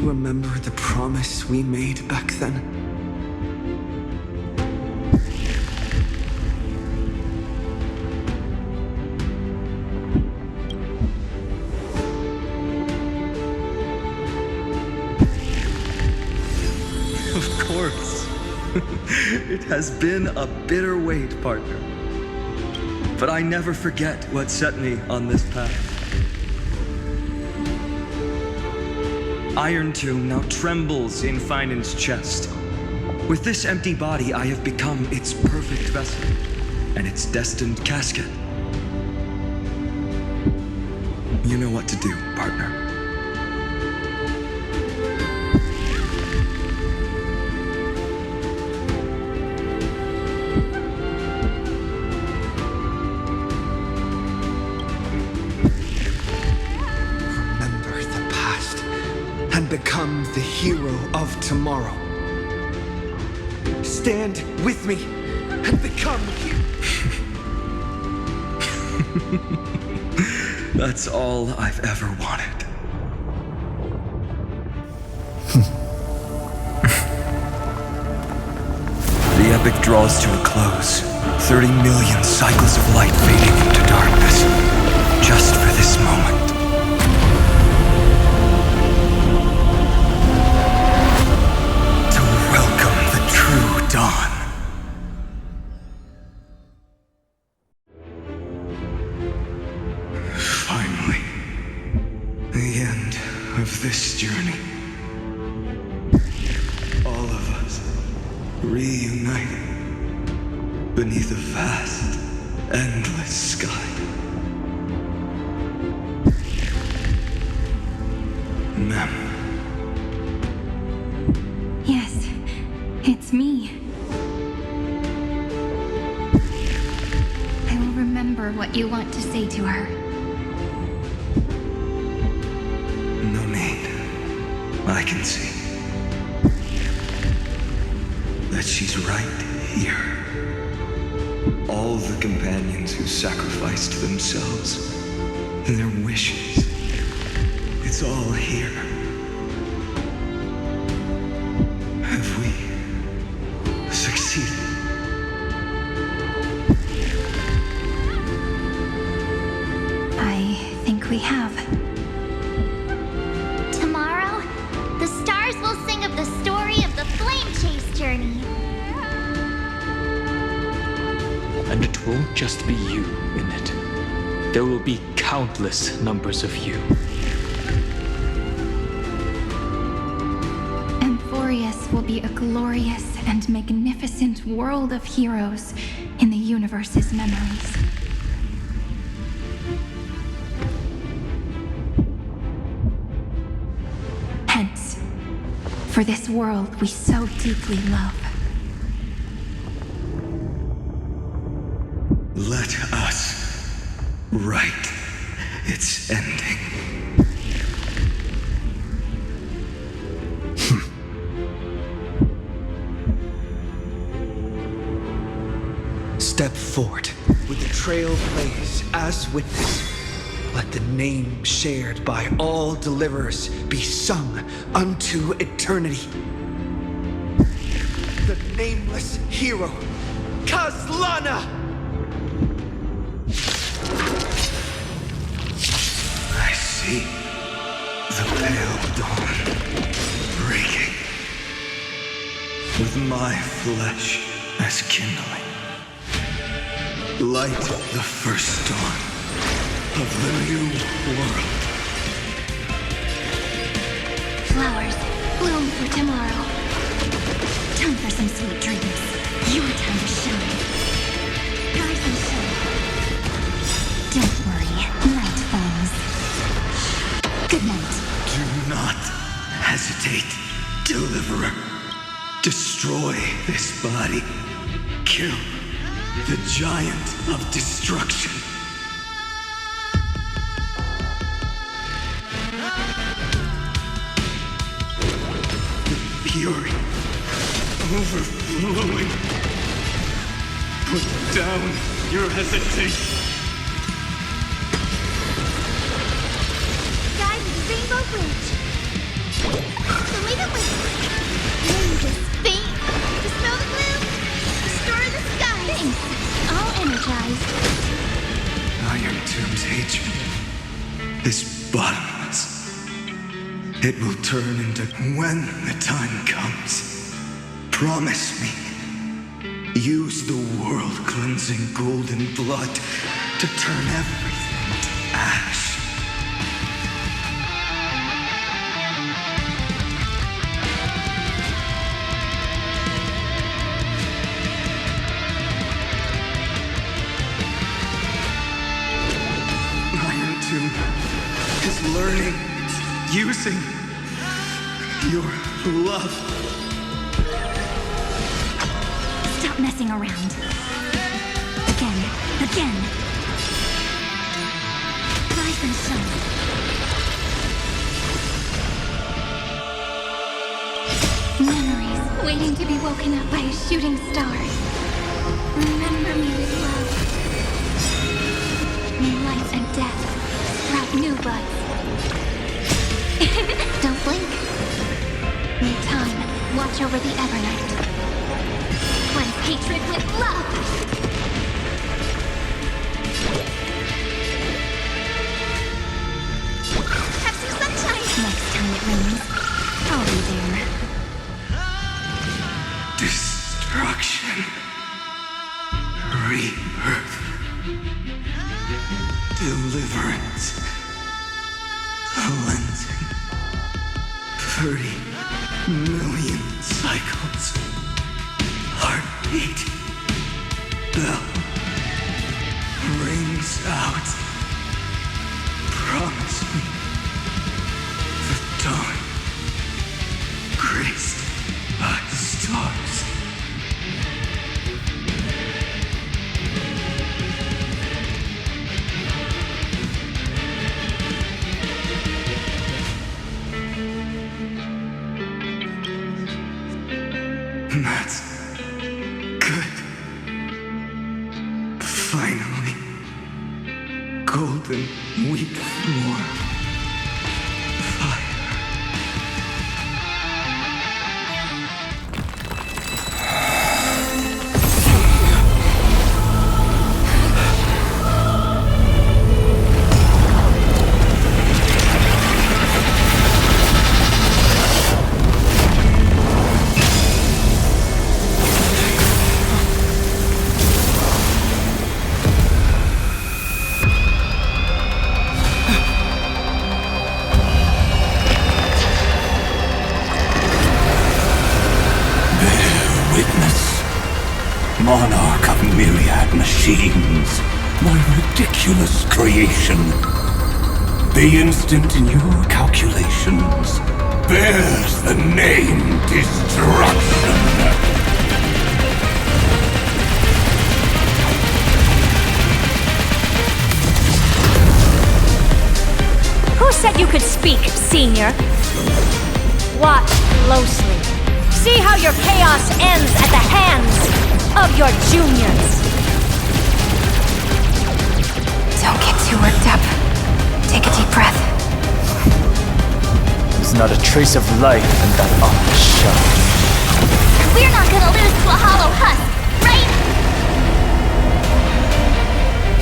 you remember the promise we made back then? Of course. It has been a bitter wait, partner. But I never forget what set me on this path. Iron Tomb now trembles in Finan's chest. With this empty body, I have become its perfect vessel and its destined casket. You know what to do, partner. Become the hero of tomorrow. Stand with me and become That's all I've ever wanted. The epic draws to a close. 30 million cycles of light fading into darkness. Just for this moment. Dawn. Finally, the end of this journey. All of us reunited beneath a vast, endless sky. Mem. Yes, it's me. Remember what you want to say to her. No need. I can see that she's right here. All the companions who sacrificed themselves and their wishes. It's all here. Have we succeeded? We have. Tomorrow, the stars will sing of the story of the Flame Chase journey. And it won't just be you in it. There will be countless numbers of you. Amphoreous will be a glorious and magnificent world of heroes in the universe's memories. For this world we so deeply love. Let us write its ending. Step forward with the trail blaze as witness. Let the name shared by all deliverers be sung unto eternity. The nameless hero, Kazlana! I see the pale dawn breaking, with my flesh as kindling. Light the first dawn of the new world. Flowers bloom for tomorrow. Time for some sweet dreams. Your time to shine. Rise and shine. Don't worry, night falls. Good night. Do not hesitate, Deliverer. Destroy this body. Kill the giant of destruction. Fury overflowing. Put down your hesitation. Guide the Rainbow Bridge. So leave it with me. Use this thing to smell the gloom, restore the sky. Thanks. All energized. Iron Tomb's hatred is bottomless. It will turn into when the time comes. Promise me. Use the world-cleansing golden blood to turn everything to ash. Iron Tomb is learning, using your love. Stop messing around. Again. Rise and shine. Memories waiting to be woken up by a shooting star. Remember me with love. May life and death sprout new buds. Don't blink. May time watch over the Evernight. Cleanse hatred with love. Have some sunshine. Next time it rains, I'll be there. Destruction. Rebirth. Deliverance. Cleansing. 30 million cycles. Heartbeat. Bell. Rings out. Promise me. The dawn. Graced by stars. That's good. Finally. Golden wheat floor. Fire. Monarch of myriad machines, my ridiculous creation. The instant in your calculations bears the name Destruction. Who said you could speak, Senior? Watch closely. See how your chaos ends at the hands of your juniors. Don't get too worked up. Take a deep breath. There's not a trace of life in that ominous shell. We're not gonna lose to a hollow husk, right?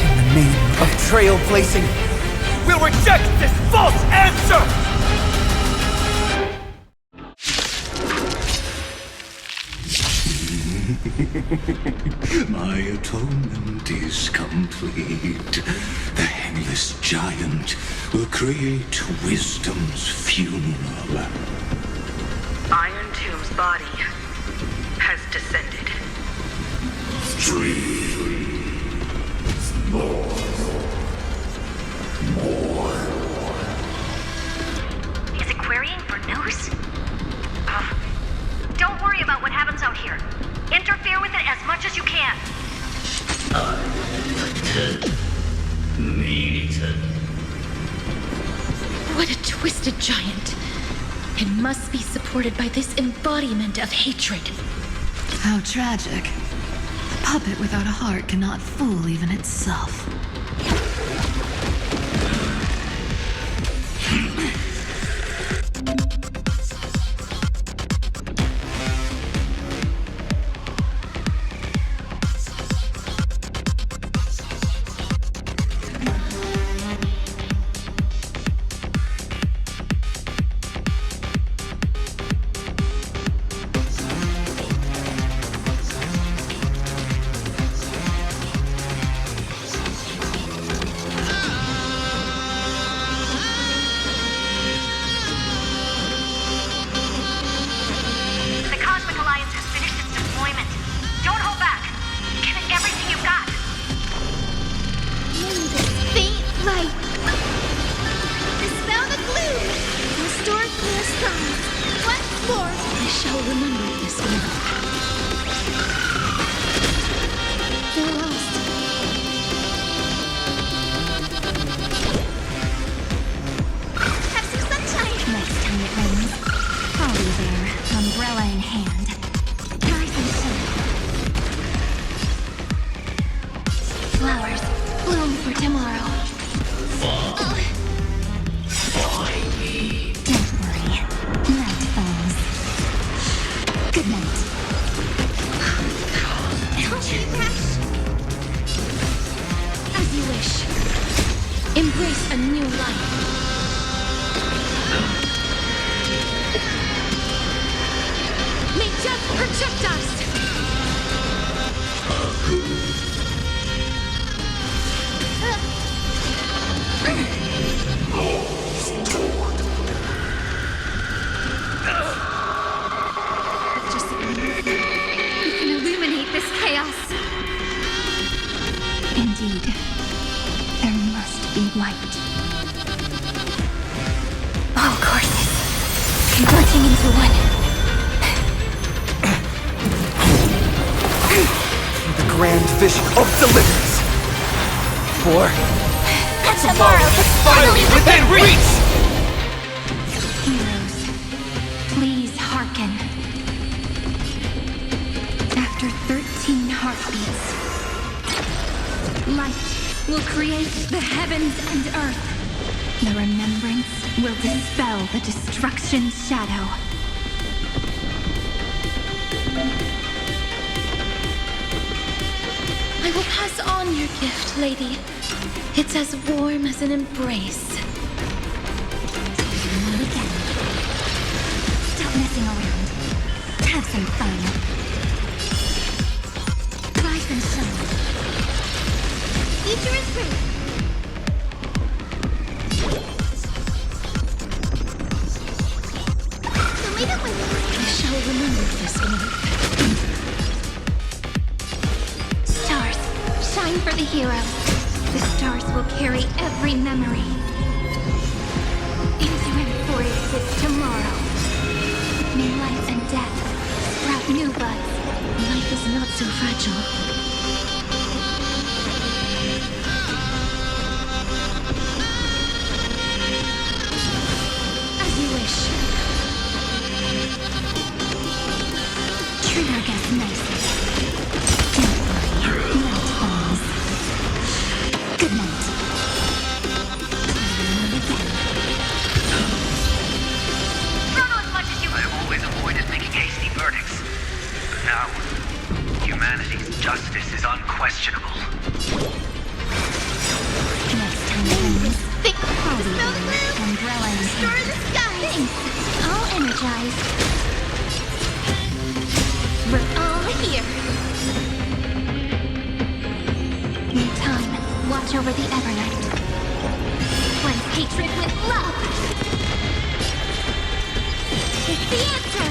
In the name of trailblazing, We'll reject this false answer! My atonement is complete. The Headless Giant will create wisdom's funeral. Iron Tomb's body has descended. Is it querying for news? Don't worry about what happens out here. Interfere with it as much as you can. What a twisted giant. It must be supported by this embodiment of hatred. How tragic. A puppet without a heart cannot fool even itself. flowers bloom for tomorrow. Don't worry. Night falls. Good night. As you wish. Embrace a new life. May death protect us! Just you can illuminate this chaos. Indeed, there must be light. All courses converging into one. The grand vision of deliverance. For Tomorrow is Finally within reach! heroes, please hearken. After 13 heartbeats, light will create the heavens and earth. The remembrance will dispel the destruction's shadow. I will pass on your gift, lady. It's as warm as an embrace. Stop messing around. Have some fun. Rise and shine. Future is free. So leave it with me. I shall remember this one. Stars, shine for the heroes. The stars will carry every memory into Amphoreous' tomorrow. May life and death sprout new buds. Life is not so fragile. As you wish. Treat our guests nicely. Don't worry. Night falls. Good night. I have always avoided making hasty verdicts. But now, humanity's justice is unquestionable. Next time, friends. Thick Smell the groove. Umbrella in Star in the sky. Thanks. All energized. We're all here. In time, watch over the Evernight. Cleanse hatred with love. It's the answer.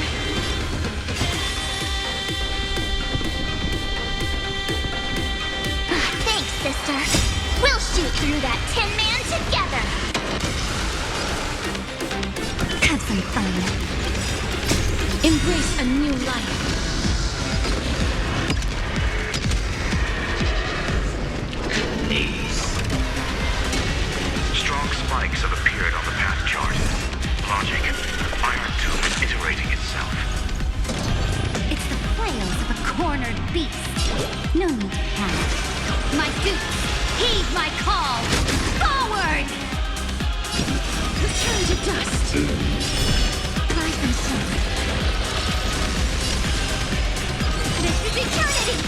Thanks, sister. We'll shoot through that Tin Man together. Have some fun. Embrace a new life. Strong spikes have appeared on the path chart. Logic. Iron Tomb is iterating itself. It's the flails of a cornered beast. No need to panic. My suits, heed my call. Forward! Return to dust. Rise and shine. This is eternity!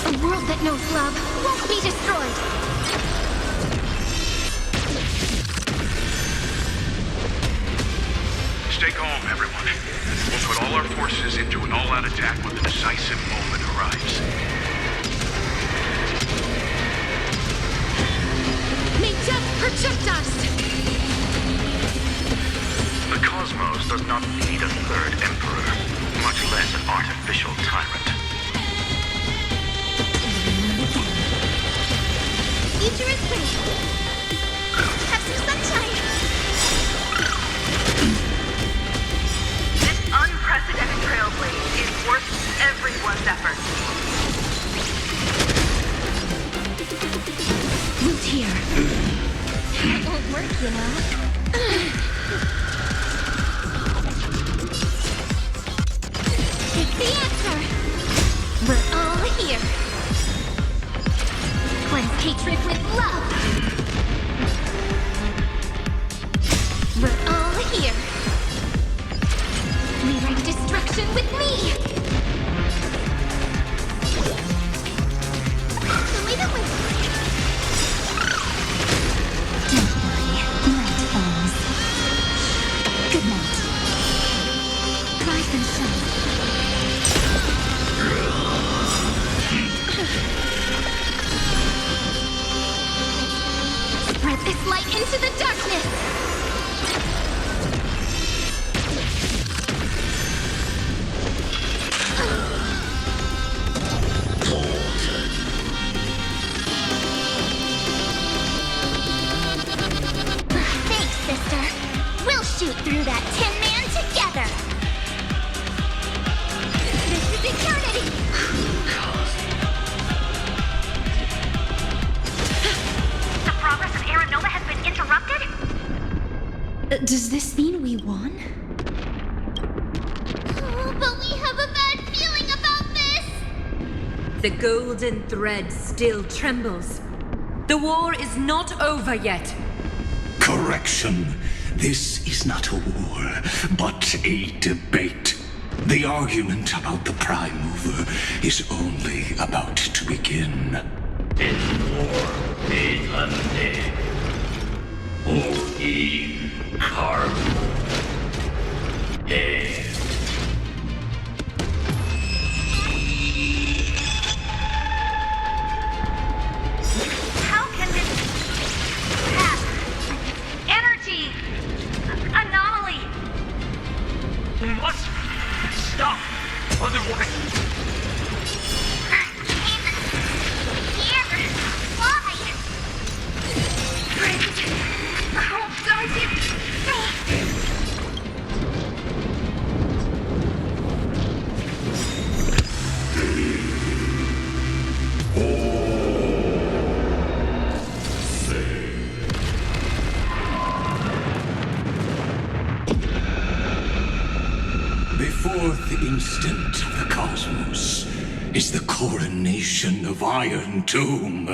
A world that knows love won't be destroyed. Stay calm, everyone. We'll put all our forces into an all-out attack when the decisive moment arrives. May death protect us! The cosmos does not need a third emperor, much less an artificial tyrant. Future is free. Have some sunshine. This unprecedented trailblaze is worth everyone's effort. Root here. That won't work, you know. It's the answer. We're all here. hatred with love. We're all here. Rewrite destruction with me. Leave it with me. Don't worry, night falls. Good night. Rise and shine. Spread this light into the darkness! Thanks, sister. We'll shoot through that Tin Man together! This is eternity! The progress of Aeronova has been interrupted? Does this mean we won? Oh, but we have a bad feeling about this! The golden thread still trembles. The war is not over yet. Correction. This is not a war, but a debate. The argument about the Prime Mover is only about to begin. It's war made undead. O.E. Carbon. Air. How can this happen? Energy anomaly. We must stop. Otherwise, Why? Oh, guardian. The fourth instant of the cosmos is the coronation of Iron Tomb.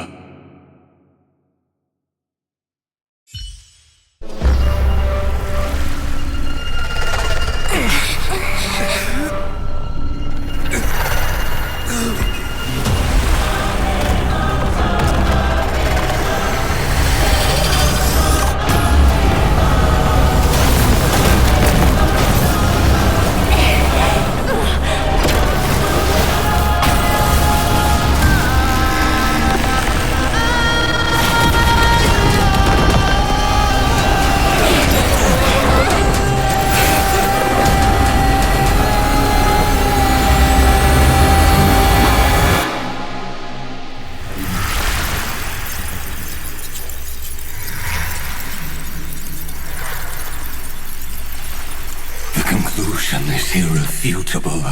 Conclusion is irrefutable.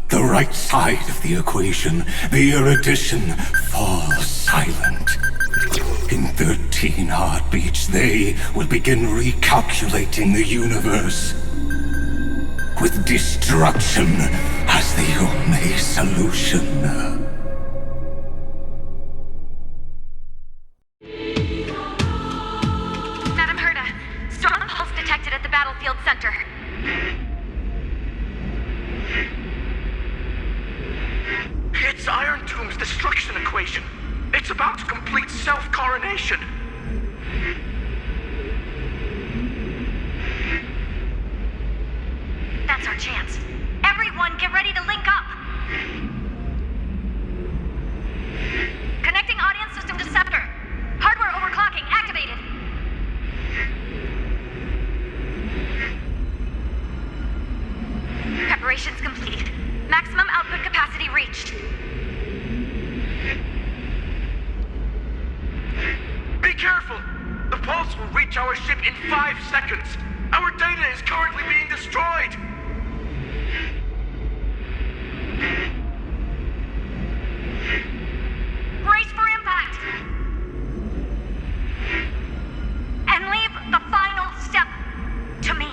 The right side of the equation, the erudition, falls silent. In 13 heartbeats, they will begin recalculating the universe. With destruction as the only solution. Madam Herda, strong pulse detected at the battlefield center. it's Iron Tomb's destruction equation. It's about to complete self-coronation. That's our chance. Everyone, get ready to link up. Connecting audience system to Scepter. Hardware overclocking activated. Preparations complete. Maximum output capacity reached. Be careful! The pulse will reach our ship in 5 seconds. Our data is currently being destroyed. Brace for impact. And leave the final step to me.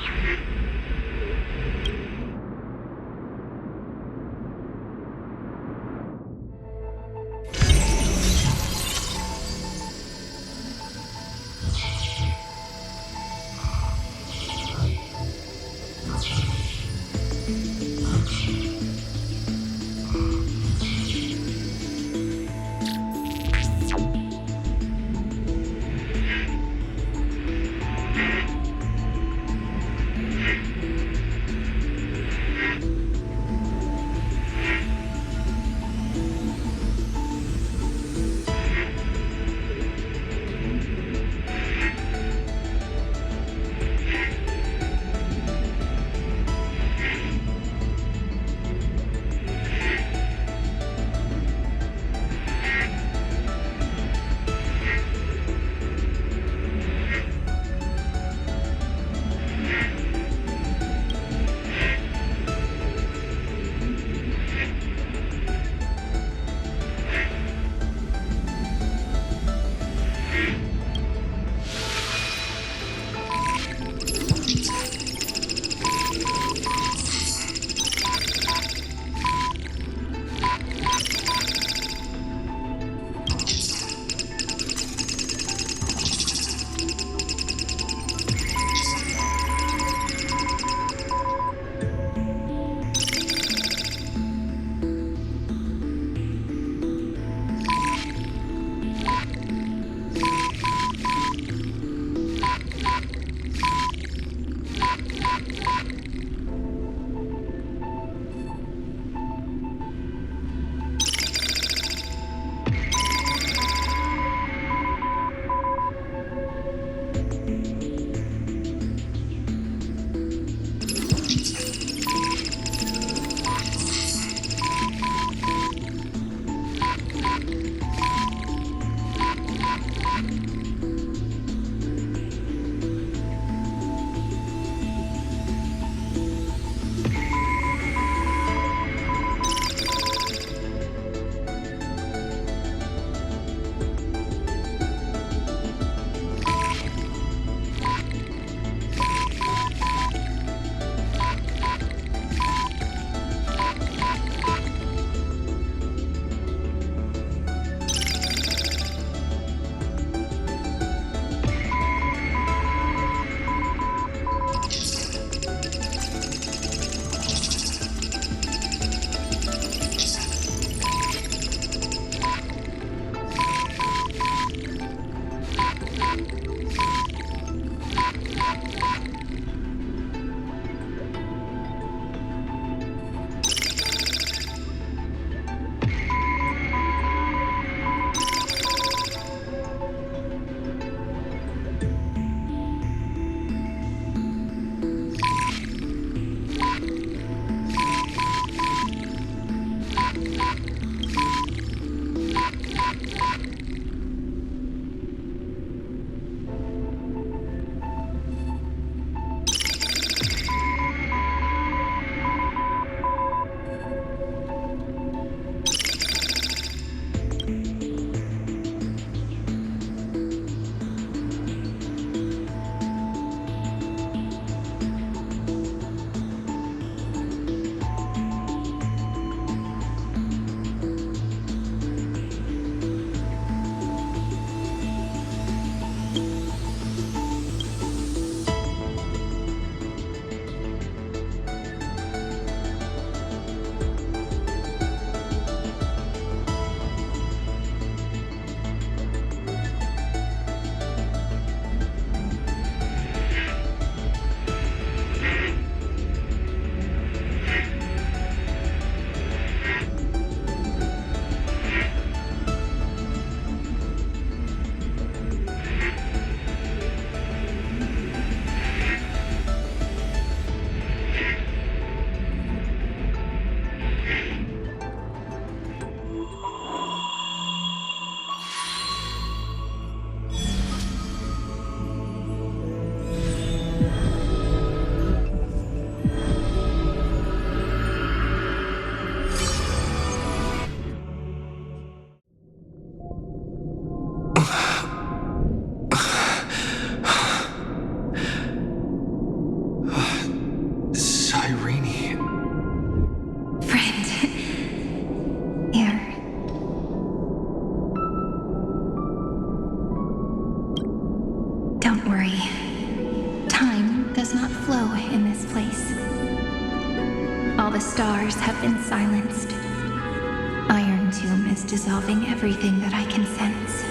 is dissolving everything that I can sense.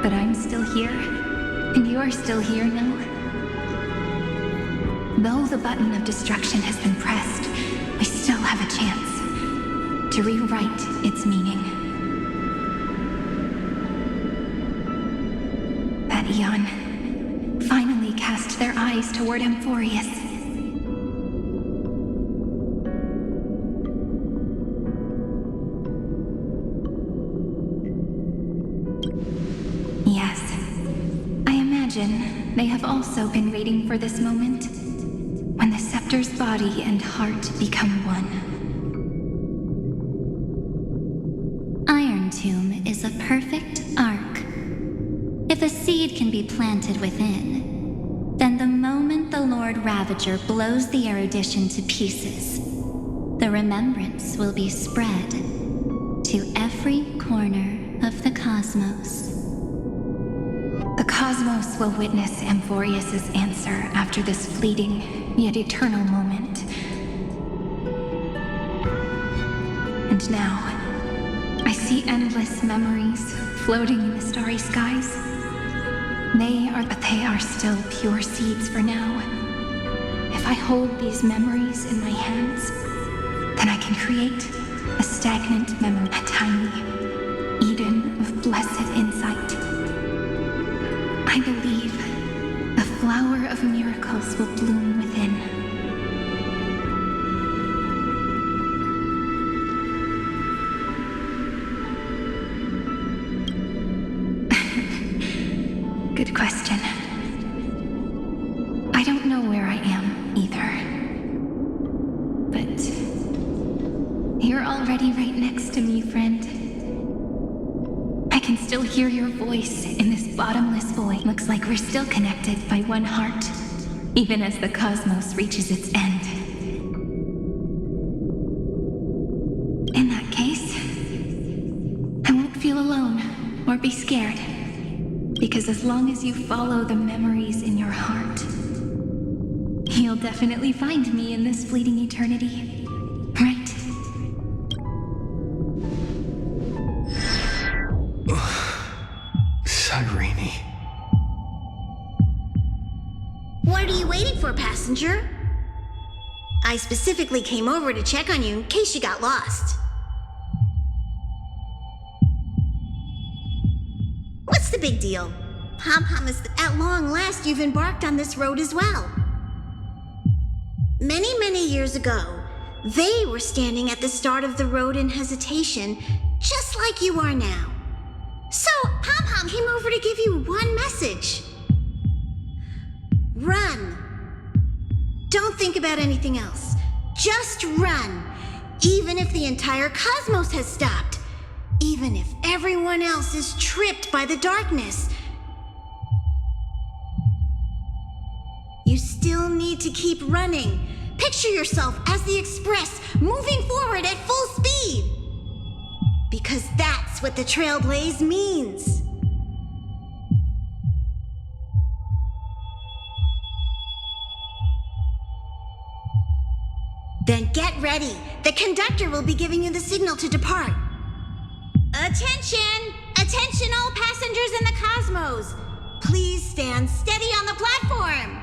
But I'm still here, and you're still here now. Though the button of destruction has been pressed, we still have a chance to rewrite its meaning. That Eon finally cast their eyes toward Amphoreous. Yes, I imagine they have also been waiting for this moment, when the scepter's body and heart become one. Iron Tomb is a perfect arc. If a seed can be planted within, then the moment the Lord Ravager blows the erudition to pieces, the remembrance will be spread to every corner of the cosmos. The cosmos will witness Amphoreous' answer after this fleeting, yet eternal moment. And now, I see endless memories floating in the starry skies. But they are still pure seeds for now. If I hold these memories in my hands, then I can create a stagnant memory, a tiny Eden of blessed insight. I believe the flower of miracles will bloom within. Good question. I don't know where I am either. But you're already right next to me, friend. I can still hear your voice in this bottomless void. Looks like we're still connected by one heart, even as the cosmos reaches its end. In that case, I won't feel alone or be scared. Because as long as you follow the memories in your heart, you'll definitely find me in this fleeting eternity, right? Cyrene. What are you waiting for, passenger? I specifically came over to check on you in case you got lost. What's the big deal? Pom-Pom is at long last you've embarked on this road as well. Many, many years ago, they were standing at the start of the road in hesitation, just like you are now. So, Pom-Pom came over to give you one message. Run. Don't think about anything else. Just run. Even if the entire cosmos has stopped. Even if everyone else is tripped by the darkness. You still need to keep running. Picture yourself as the Express, moving forward at full speed. Because that's what the Trailblaze means. Then get ready. The conductor will be giving you the signal to depart. Attention! Attention all passengers in the cosmos! Please stand steady on the platform.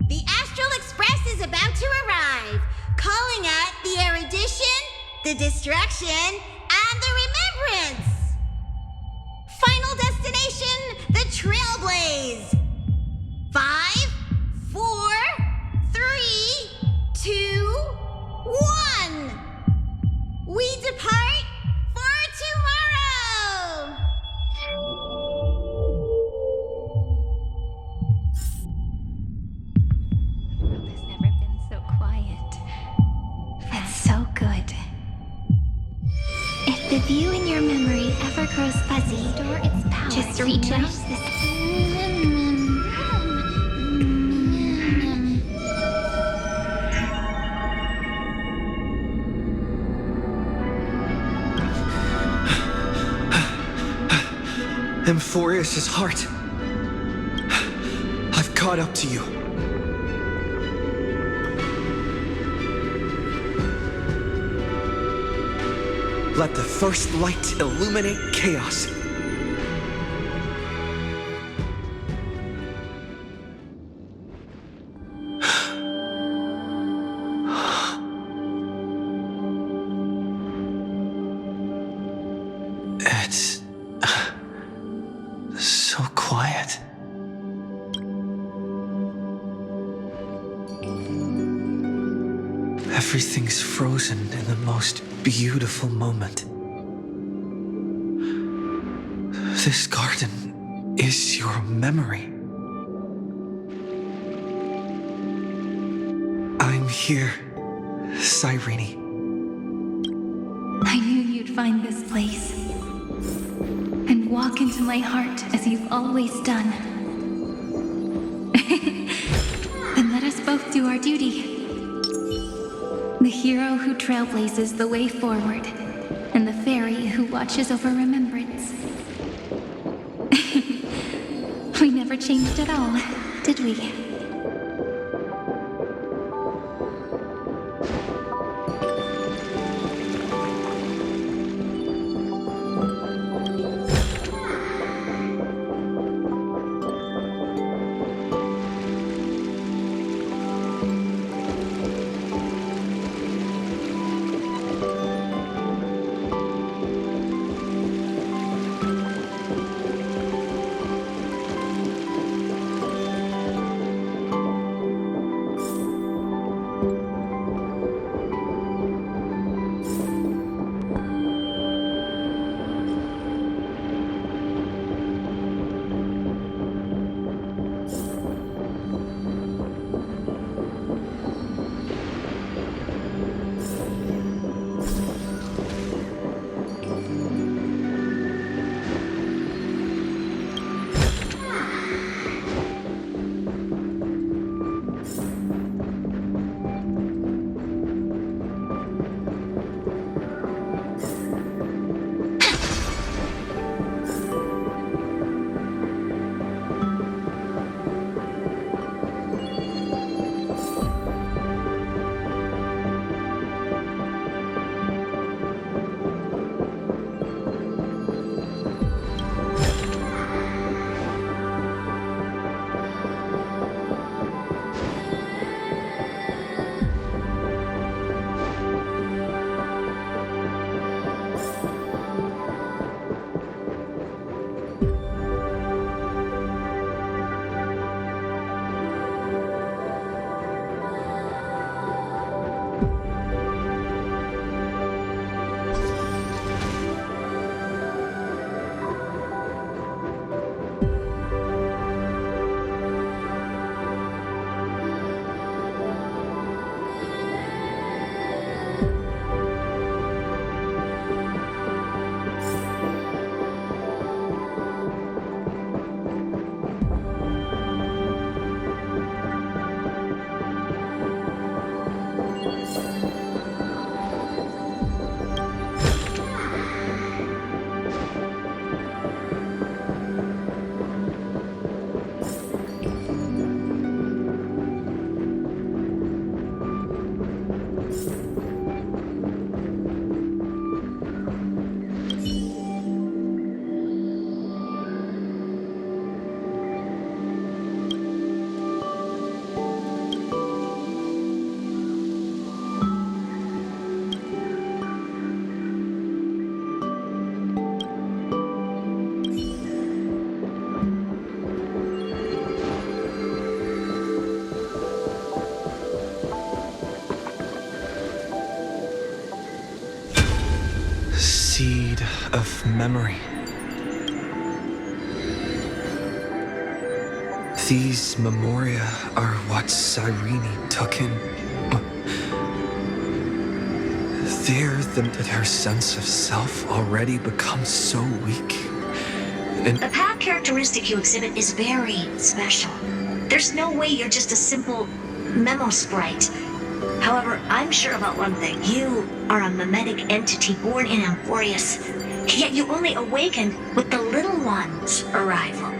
The Astral Express is about to arrive, calling at the erudition, the destruction, and the remembrance. Final destination, the Trailblaze. 5, 4, 3, 2, 1. We depart for tomorrow. The world has never been so quiet. That's so good. If the view in your memory ever grows fuzzy, restore its power. Just reach out. Amphoreous' heart. A I've caught up to you. Let the first light illuminate chaos. It's so quiet. Everything's frozen in the most beautiful moment. This garden is your memory. I'm here, Cyrene. I knew you'd find this place and walk into my heart as you've always done. Then let us both do our duty. The hero who trailblazes the way forward, and the fairy who watches over remembrance. We never changed at all, did we? Seed of memory. These memoria are what Cyrene took in. They're that her sense of self already becomes so weak. And the path characteristic you exhibit is very special. There's no way you're just a simple memo sprite. However, I'm sure about one thing. You are a mimetic entity born in Amphoreous, yet you only awakened with the Little One's arrival.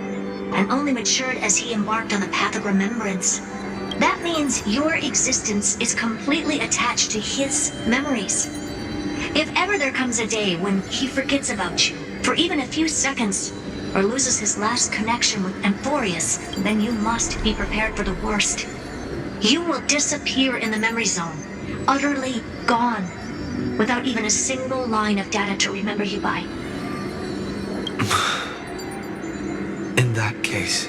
and only matured as he embarked on the path of remembrance. That means your existence is completely attached to his memories. If ever there comes a day when he forgets about you for even a few seconds, or loses his last connection with Amphoreous, then you must be prepared for the worst. You will disappear in the memory zone, utterly gone, without even a single line of data to remember you by. In that case...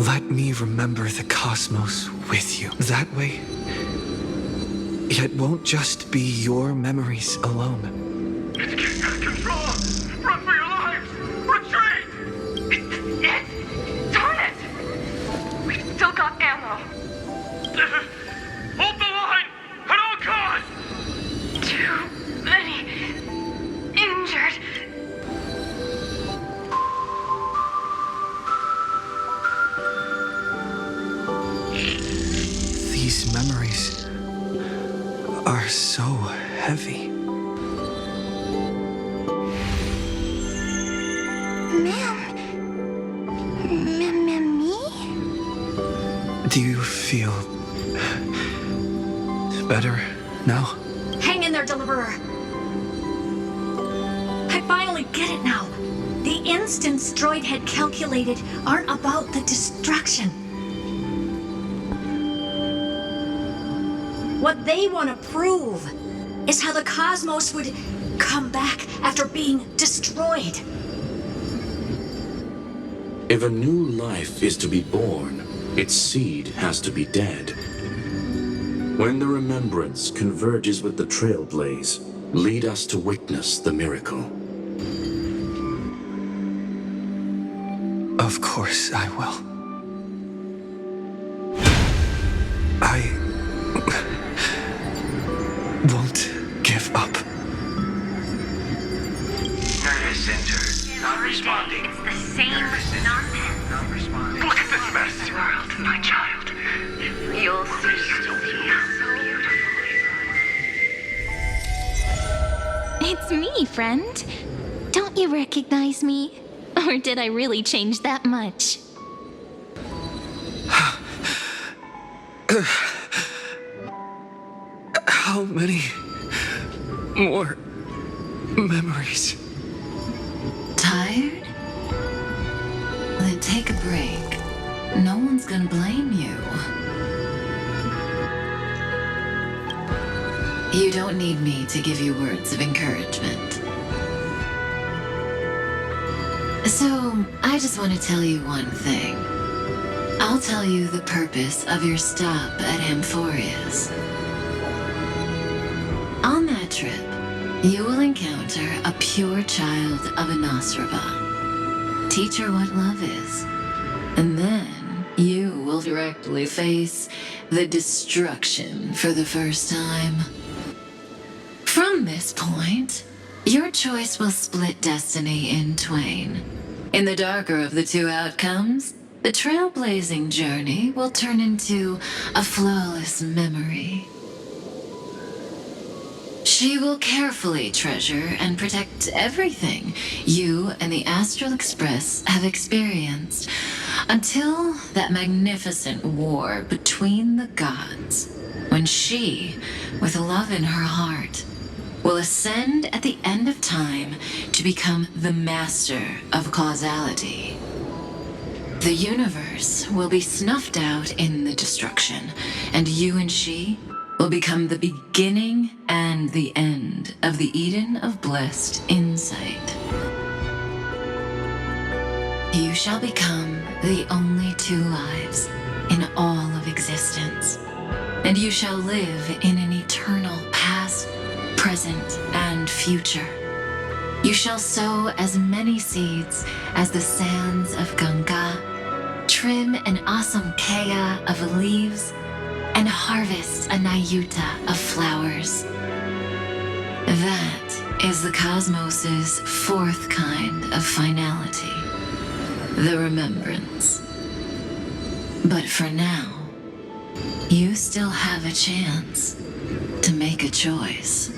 let me remember the cosmos with you. That way, it won't just be your memories alone. It's getting out of control! Run for your lives! Retreat! Darn it! We've still got ammo. Hold the line! At all costs! Too many injured. These memories are so heavy. Me? Do you feel better now? Hang in there, Deliverer. I finally get it now. The instants Droid had calculated aren't about the destruction. What they want to prove is how the cosmos would come back after being destroyed. If a new life is to be born, its seed has to be dead. When the remembrance converges with the trailblaze, lead us to witness the miracle. Of course I will. I won't give up. Nervous center. Not responding. It's the same nonsense. Not responding. Look at this mess! World, my child. You'll see. It's me, friend. Don't you recognize me? Or did I really change that much? How many more memories? Tired? Then take a break. No one's gonna blame you. You don't need me to give you words of encouragement. So, I just want to tell you one thing. I'll tell you the purpose of your stop at Amphoreous. On that trip, you will encounter a pure child of Nosraba. Teach her what love is. And then you will directly face the destruction for the first time. From this point, your choice will split destiny in twain. In the darker of the two outcomes, the trailblazing journey will turn into a flawless memory. She will carefully treasure and protect everything you and the Astral Express have experienced until that magnificent war between the gods, when she, with love in her heart, will ascend at the end of time to become the master of causality. The universe will be snuffed out in the destruction, and you and she will become the beginning and the end of the Eden of blessed insight. You shall become the only two lives in all of existence, and you shall live in an eternal past, present, and future. You shall sow as many seeds as the sands of Ganga, trim an awesome kea of leaves, and harvest a Nayuta of flowers. That is the cosmos's fourth kind of finality, the remembrance. But for now, You still have a chance to make a choice.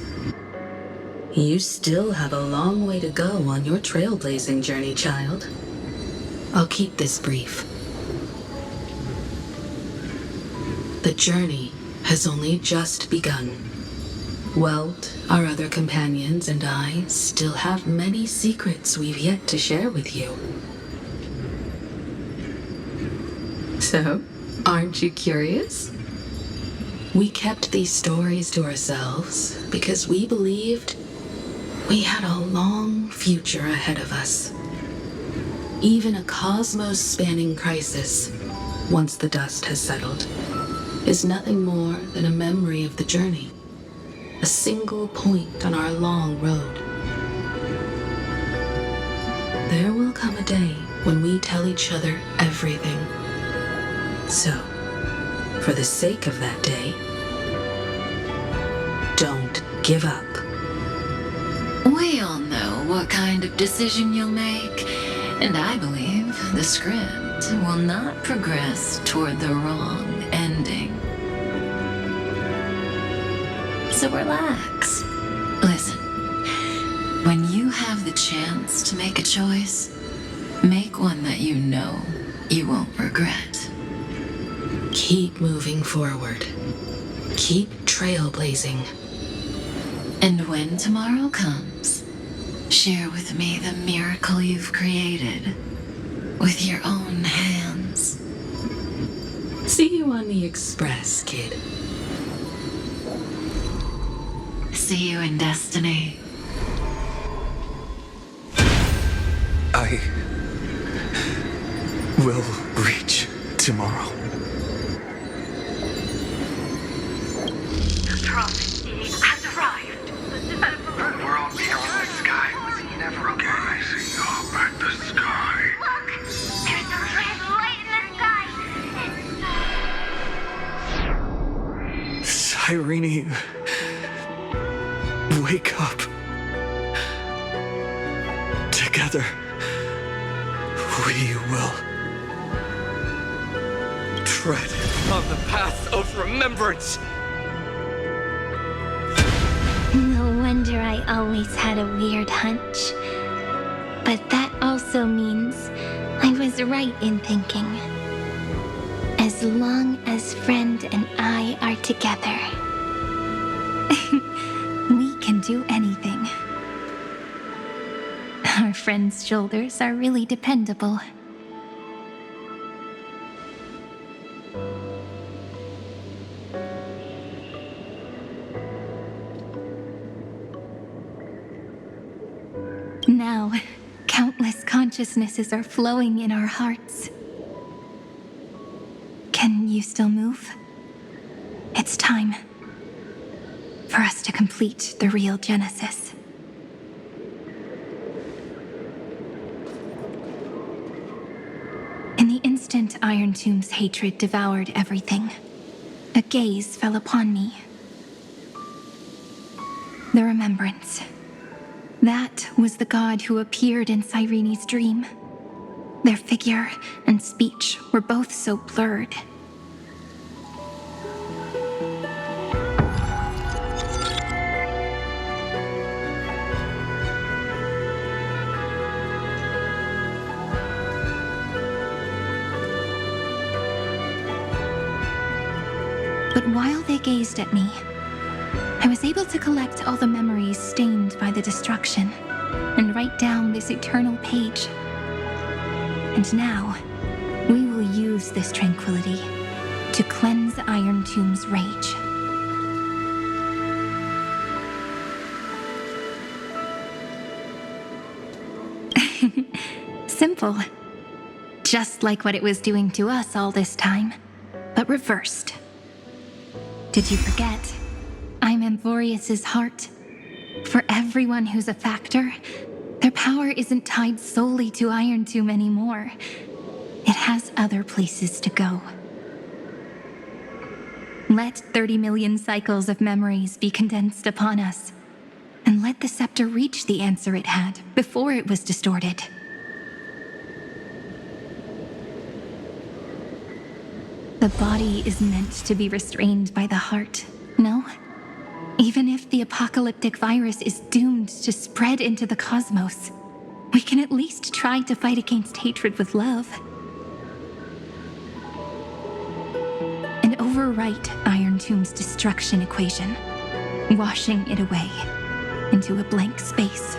You still have a long way to go on your trailblazing journey, child. I'll keep this brief. The journey has only just begun. Welt, our other companions, and I still have many secrets we've yet to share with you. So, aren't you curious? We kept these stories to ourselves because we believed we had a long future ahead of us. Even a cosmos-spanning crisis, once the dust has settled, is nothing more than a memory of the journey. A single point on our long road. There will come a day when we tell each other everything. So, for the sake of that day, don't give up. We all know what kind of decision you'll make, and I believe the script will not progress toward the wrong ending. So relax. Listen, when you have the chance to make a choice, make one that you know you won't regret. Keep moving forward. Keep trailblazing. And when tomorrow comes, share with me the miracle you've created with your own hands. See you on the Express, kid. See you in destiny. I will reach tomorrow. The drop has arrived. We're on beyond the sky. It's never okay. Rising up at the sky. Look! There's a red light in the sky! Irene, wake up. Together, we will tread on the path of remembrance. No wonder I always had a weird hunch. But that also means I was right in thinking. As long as Friend and I are together, we can do anything. Our friend's shoulders are really dependable. Now, countless consciousnesses are flowing in our hearts. Can you still move? It's time for us to complete the real Genesis. In the instant Iron Tomb's hatred devoured everything, a gaze fell upon me. The remembrance. That was the god who appeared in Cyrene's dream. Their figure and speech were both so blurred. But while they gazed at me, I was able to collect all the memories stained by the destruction and write down this eternal page. And now, we will use this tranquility to cleanse Iron Tomb's rage. Simple. Just like what it was doing to us all this time, but reversed. Did you forget? I'm Amphoreous' heart. For everyone who's a factor, their power isn't tied solely to Iron Tomb anymore. It has other places to go. Let 30 million cycles of memories be condensed upon us, and let the scepter reach the answer it had before it was distorted. The body is meant to be restrained by the heart, no? Even if the apocalyptic virus is doomed to spread into the cosmos, we can at least try to fight against hatred with love. And overwrite Iron Tomb's destruction equation, washing it away into a blank space.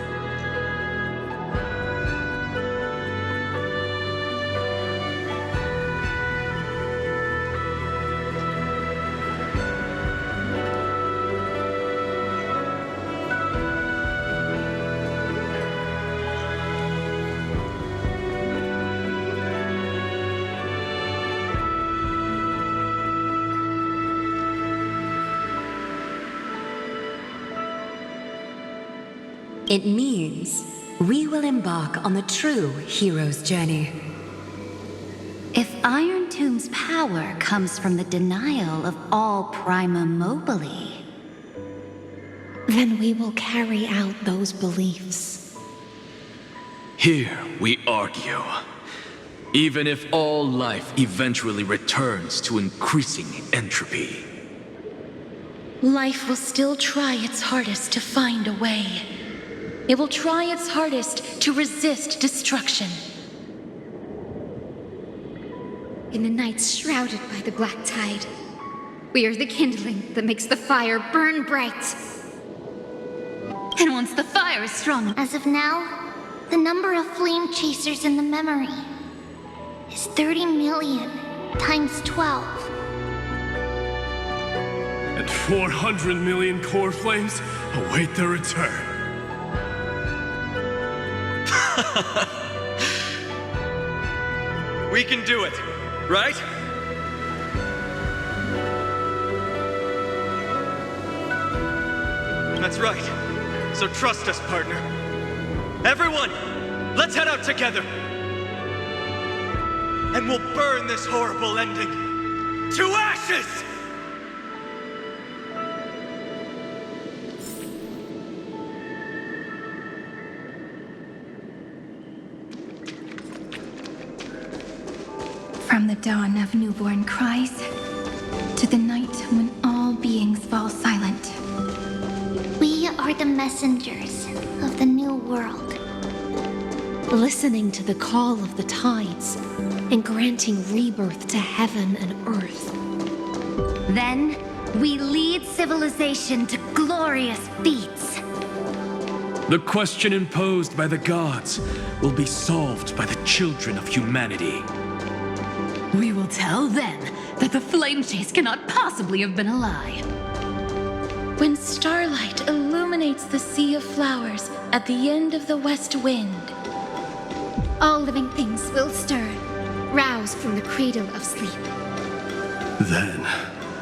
It means we will embark on the true hero's journey. If Iron Tomb's power comes from the denial of all Prima Mobile, then we will carry out those beliefs. Here we argue. Even if all life eventually returns to increasing entropy, Life will still try its hardest to find a way. It will try its hardest to resist destruction. In the nights shrouded by the black tide, we are the kindling that makes the fire burn bright. And once the fire is strong, As of now, the number of flame chasers in the memory is 30 million times 12. And 400 million core flames await their return. We can do it, right? That's right. So trust us, partner. Everyone, let's head out together. And we'll burn this horrible ending to ashes! from the dawn of newborn cries to the night when all beings fall silent. We are the messengers of the new world. Listening to the call of the tides and granting rebirth to heaven and earth. Then, we lead civilization to glorious feats. the question imposed by the gods will be solved by the children of humanity. We will tell them that the flame chase cannot possibly have been a lie. When starlight illuminates the sea of flowers at the end of the west wind, all living things will stir, roused from the cradle of sleep. Then,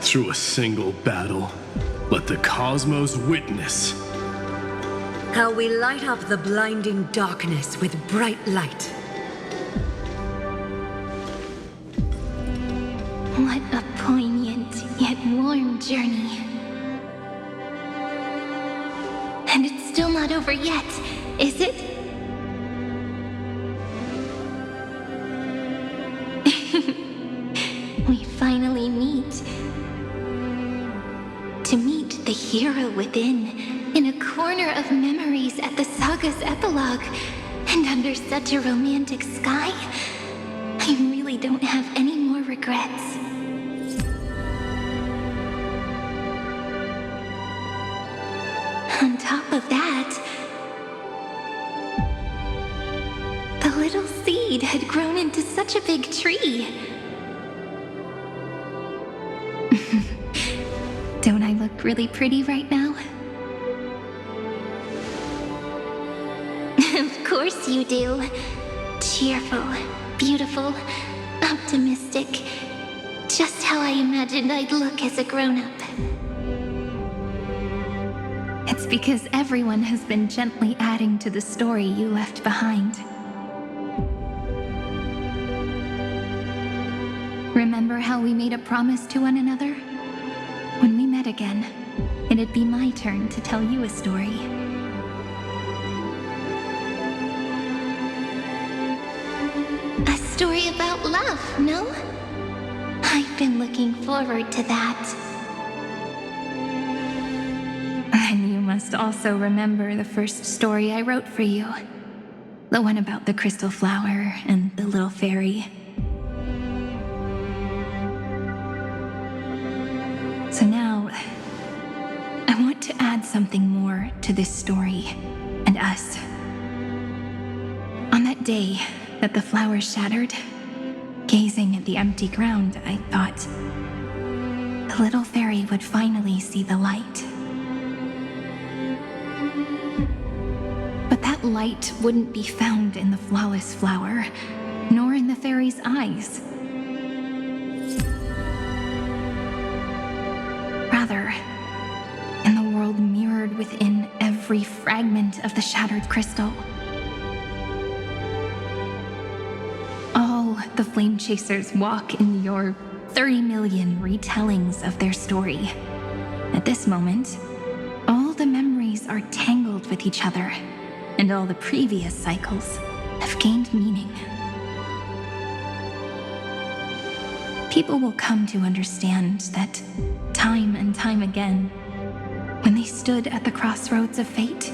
through a single battle, let the cosmos witness how we light up the blinding darkness with bright light. What a poignant yet warm journey. And it's still not over yet, is it? We finally meet. To meet the hero within, in a corner of memories at the saga's epilogue, and under such a romantic sky, I really don't have any more regrets. On top of that, the little seed had grown into such a big tree. Don't I look really pretty right now? Of course you do. Cheerful, beautiful, optimistic. Just how I imagined I'd look as a grown-up. It's because everyone has been gently adding to the story you left behind. Remember how we made a promise to one another? When we met again, it'd be my turn to tell you a story. A story about love, no? I I've been looking forward to that. And you must also remember the first story I wrote for you. The one about the crystal flower and the little fairy. So now, I want to add something more to this story and us. On that day that the flower shattered, gazing at the empty ground, I thought the little fairy would finally see the light. But that light wouldn't be found in the flawless flower, nor in the fairy's eyes. Rather, in the world mirrored within every fragment of the shattered crystal. All the flame chasers walk in your 30 million retellings of their story. At this moment, all the memories are tangled with each other, and all the previous cycles have gained meaning. People will come to understand that time and time again, when they stood at the crossroads of fate,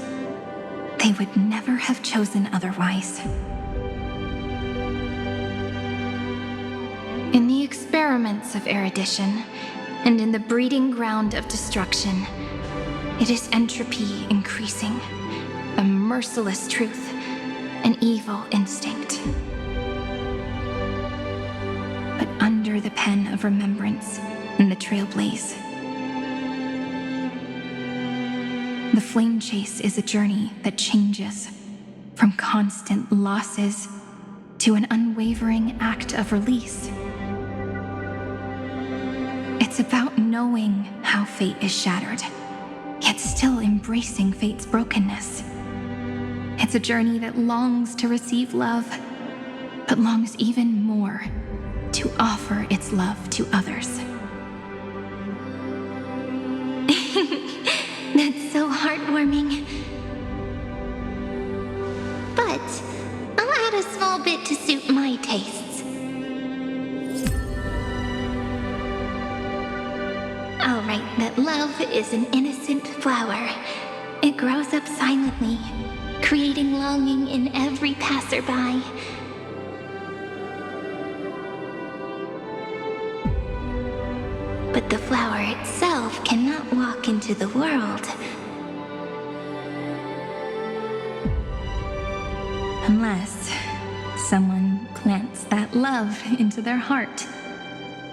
they would never have chosen otherwise. In the experiments of erudition, and in the breeding ground of destruction, it is entropy increasing, a merciless truth, an evil instinct. But under the pen of remembrance and the trailblaze, the flame chase is a journey that changes from constant losses to an unwavering act of release. It's about knowing how fate is shattered, yet still embracing fate's brokenness. It's a journey that longs to receive love, but longs even more to offer its love to others. That's so heartwarming. But I'll add a small bit to suit my tastes. I'll write that love is an innocent flower. It grows up silently, creating longing in every passerby. But the flower itself cannot walk into the world unless someone plants that love into their heart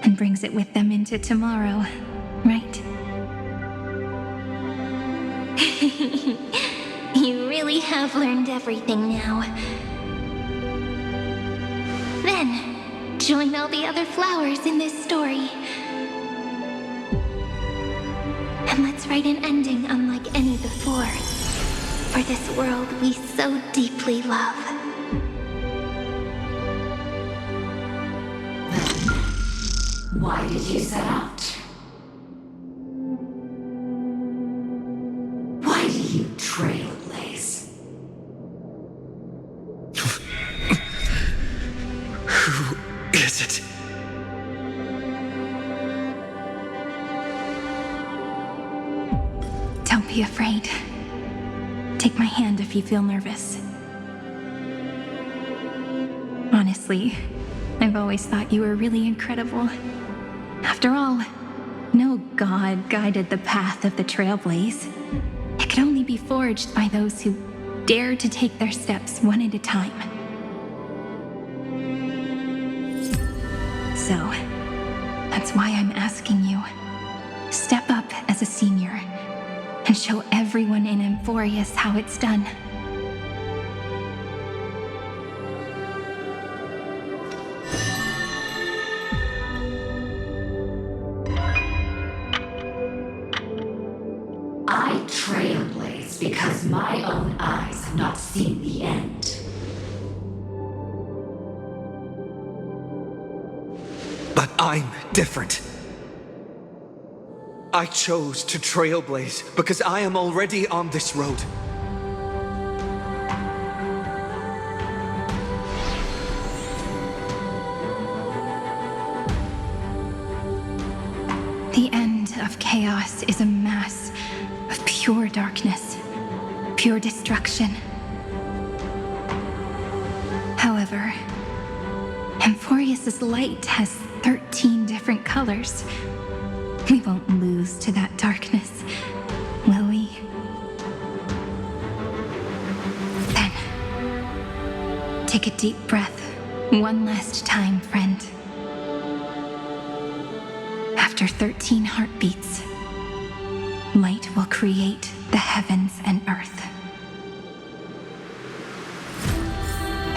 and brings it with them into tomorrow, right? You really have learned everything now. Then, join all the other flowers in this story. And let's write an ending unlike any before, for this world we so deeply love. Why did you set out? Why do you trailblaze? Who is it? Don't be afraid. Take my hand if you feel nervous. Honestly, I've always thought you were really incredible. After all, no god guided the path of the trailblaze. It could only be forged by those who dare to take their steps one at a time. So, that's why I'm asking you. Step up as a senior and show everyone in Amphoreous how it's done. I trailblaze because my own eyes have not seen the end. But I'm different. I chose to trailblaze because I am already on this road. of chaos is a mass of pure darkness, pure destruction. However, Amphoreous' light has 13 different colors. We won't lose to that darkness, will we? Then, take a deep breath one last time, friend. After 13 heartbeats, light will create the heavens and earth.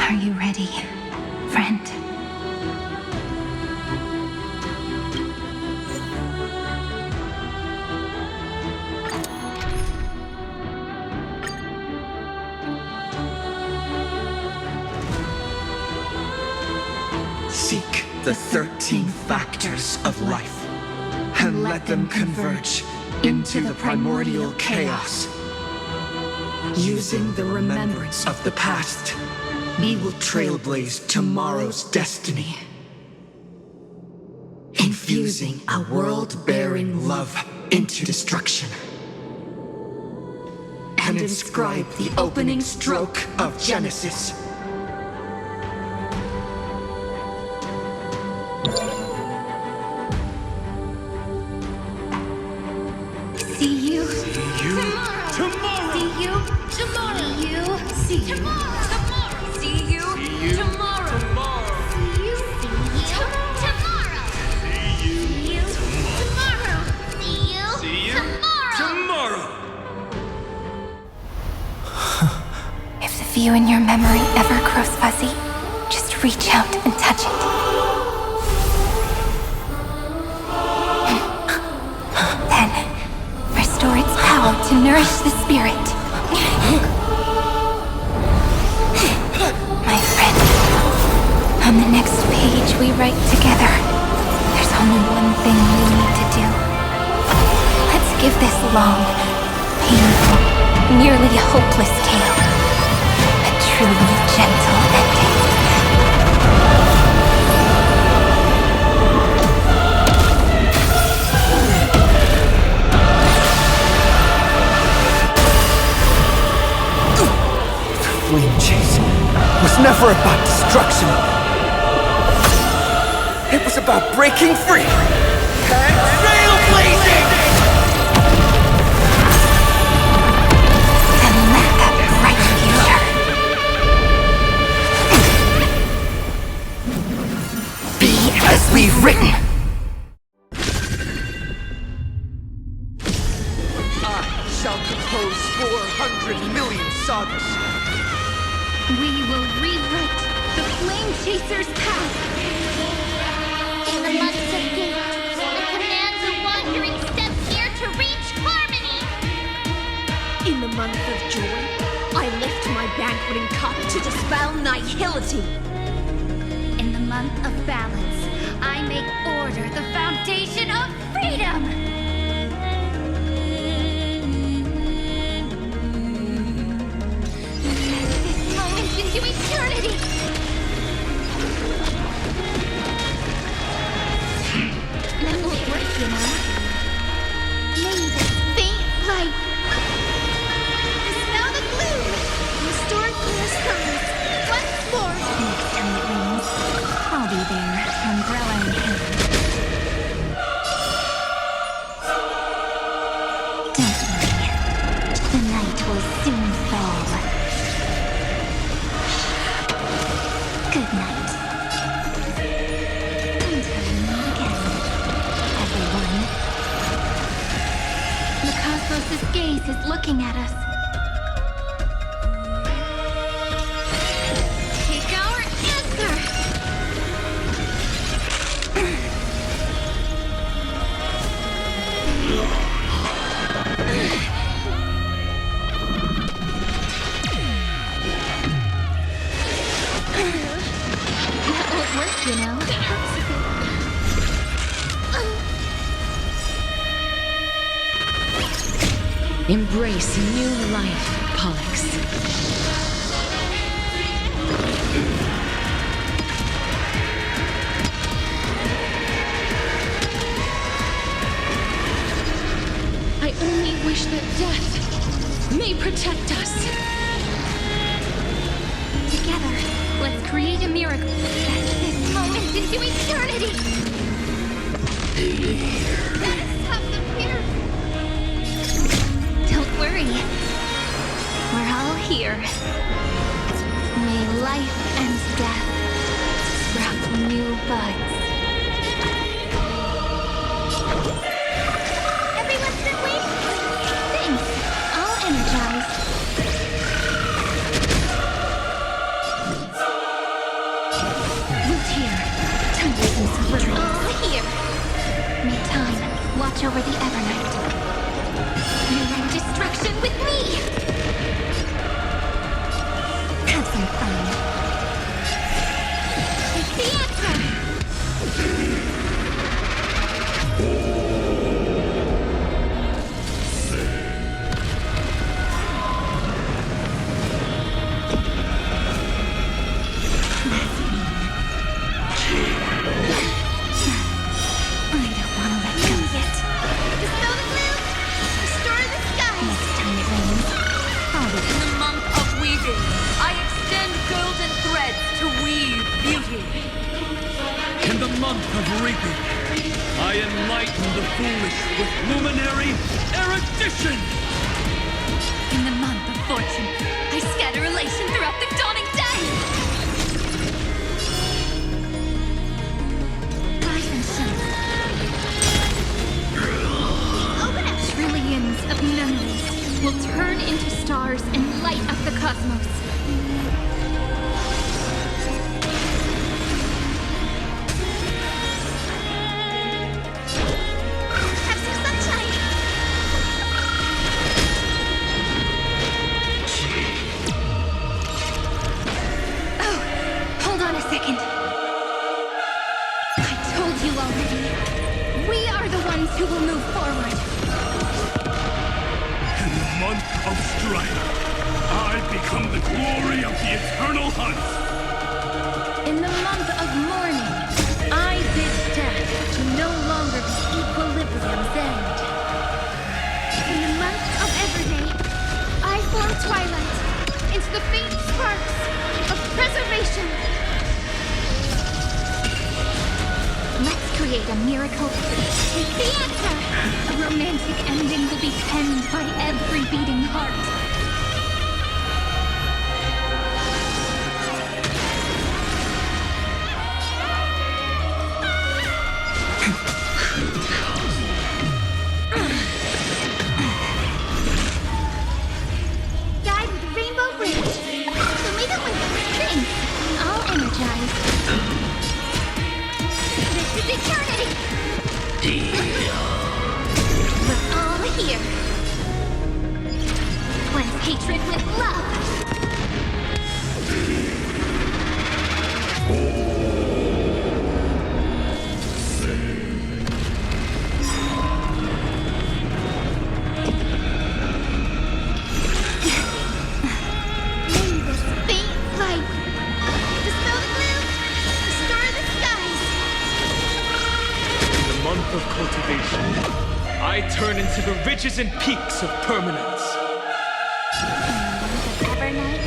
Are you ready, friend? Seek the 13 factors of life, and let them converge into the primordial chaos. Using the remembrance of the past, we will trailblaze tomorrow's destiny. Infusing a world-bearing love into destruction. And inscribe the opening stroke of Genesis. See you Tomorrow! See you tomorrow. See you tomorrow. See you tomorrow. See you tomorrow. Tomorrow! If the view in your memory ever grows fuzzy, just reach out and touch it. Then, restore its power to nourish the spirit. My friend, on the next page we write together, there's only one thing we need to do. Let's give this long, painful, nearly hopeless tale a truly gentle ending. Flame chase was never about destruction. It was about breaking free and trailblazing! And let that bright future be as we've written. I shall compose 400 million sagas. We will rewrite the Flame Chaser's path. In the months of gate, the commands of wandering steps here to reach harmony. In the month of joy, I lift my banqueting cup to dispel nihility. In the month of balance, I make order the foundation of freedom. This moment into eternity. That won't work, you know. May this faint light dispel the gloom, restore clear skies once more. Next time it rains, I'll be there, umbrella in hand. Don't worry. The night will soon fall. Good night. Until we meet again, everyone. The cosmos' gaze is looking at us. Take our answer! That won't work, you know. Embrace new life, Pollux. only wish that death may protect us. Together, let's create a miracle. Stretch this moment into eternity. Let's have some here. Don't worry. We're all here. May life and death sprout new buds. Everyone's been waiting. Thanks. All energized. Root here. Time. We're all here. May time watch over the Evernight. Rewrite destruction with me. Have some fun. Take the answer. In the month of reaping, I enlighten the foolish with luminary erudition! In the month of fortune, I scatter elation throughout the dawning day! Rise and shine. Open up! Trillions of memories will turn into stars and light up the cosmos. Who will move forward? In the month of strife, I become the glory of the eternal hunt. In the month of mourning, I bid death to no longer be equilibrium's end. In the month of Everday, I form twilight into the faint sparks of preservation. Let's create a miracle. Take the answer! A romantic ending will be penned by every beating heart. Guide with Rainbow Bridge. So may the wind sing. All energized. This is eternity! We're all here. Cleanse hatred with love. May this faint light dispel the gloom, restore the skies. In the month of cultivation, I turn into the ridges and peaks of permanence. Evernight,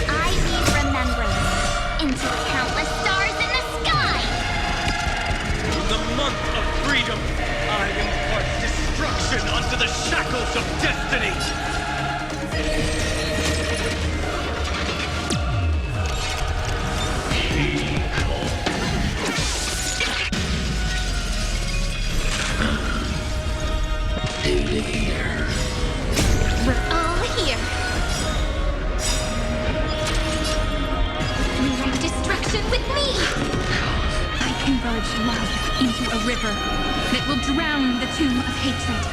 I weave remembrance into countless stars in the sky. In the month of freedom, I impart destruction unto the shackles of destiny. We're all here. Rewrite destruction with me. I converge love into a river that will drown the tomb of hatred.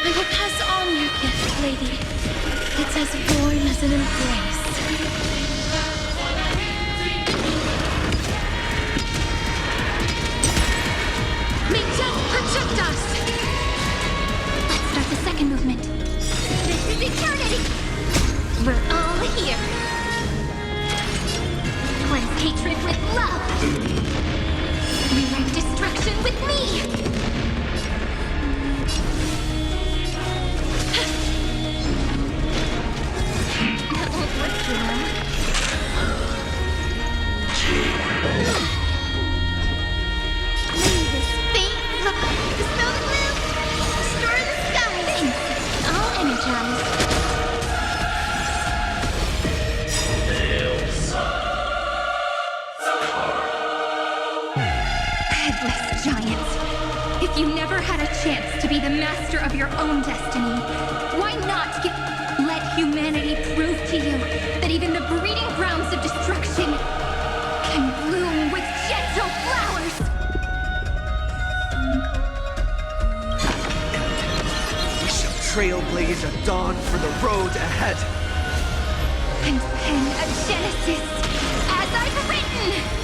I will pass on your gift, lady. It's as warm as an embrace. May death protect us! Let's start the second movement. This is eternity! We're all here. Cleanse hatred with love. You never had a chance to be the master of your own destiny. Why not let humanity prove to you that even the breeding grounds of destruction can bloom with gentle flowers? We shall trailblaze a dawn for the road ahead. And pen a genesis as I've written!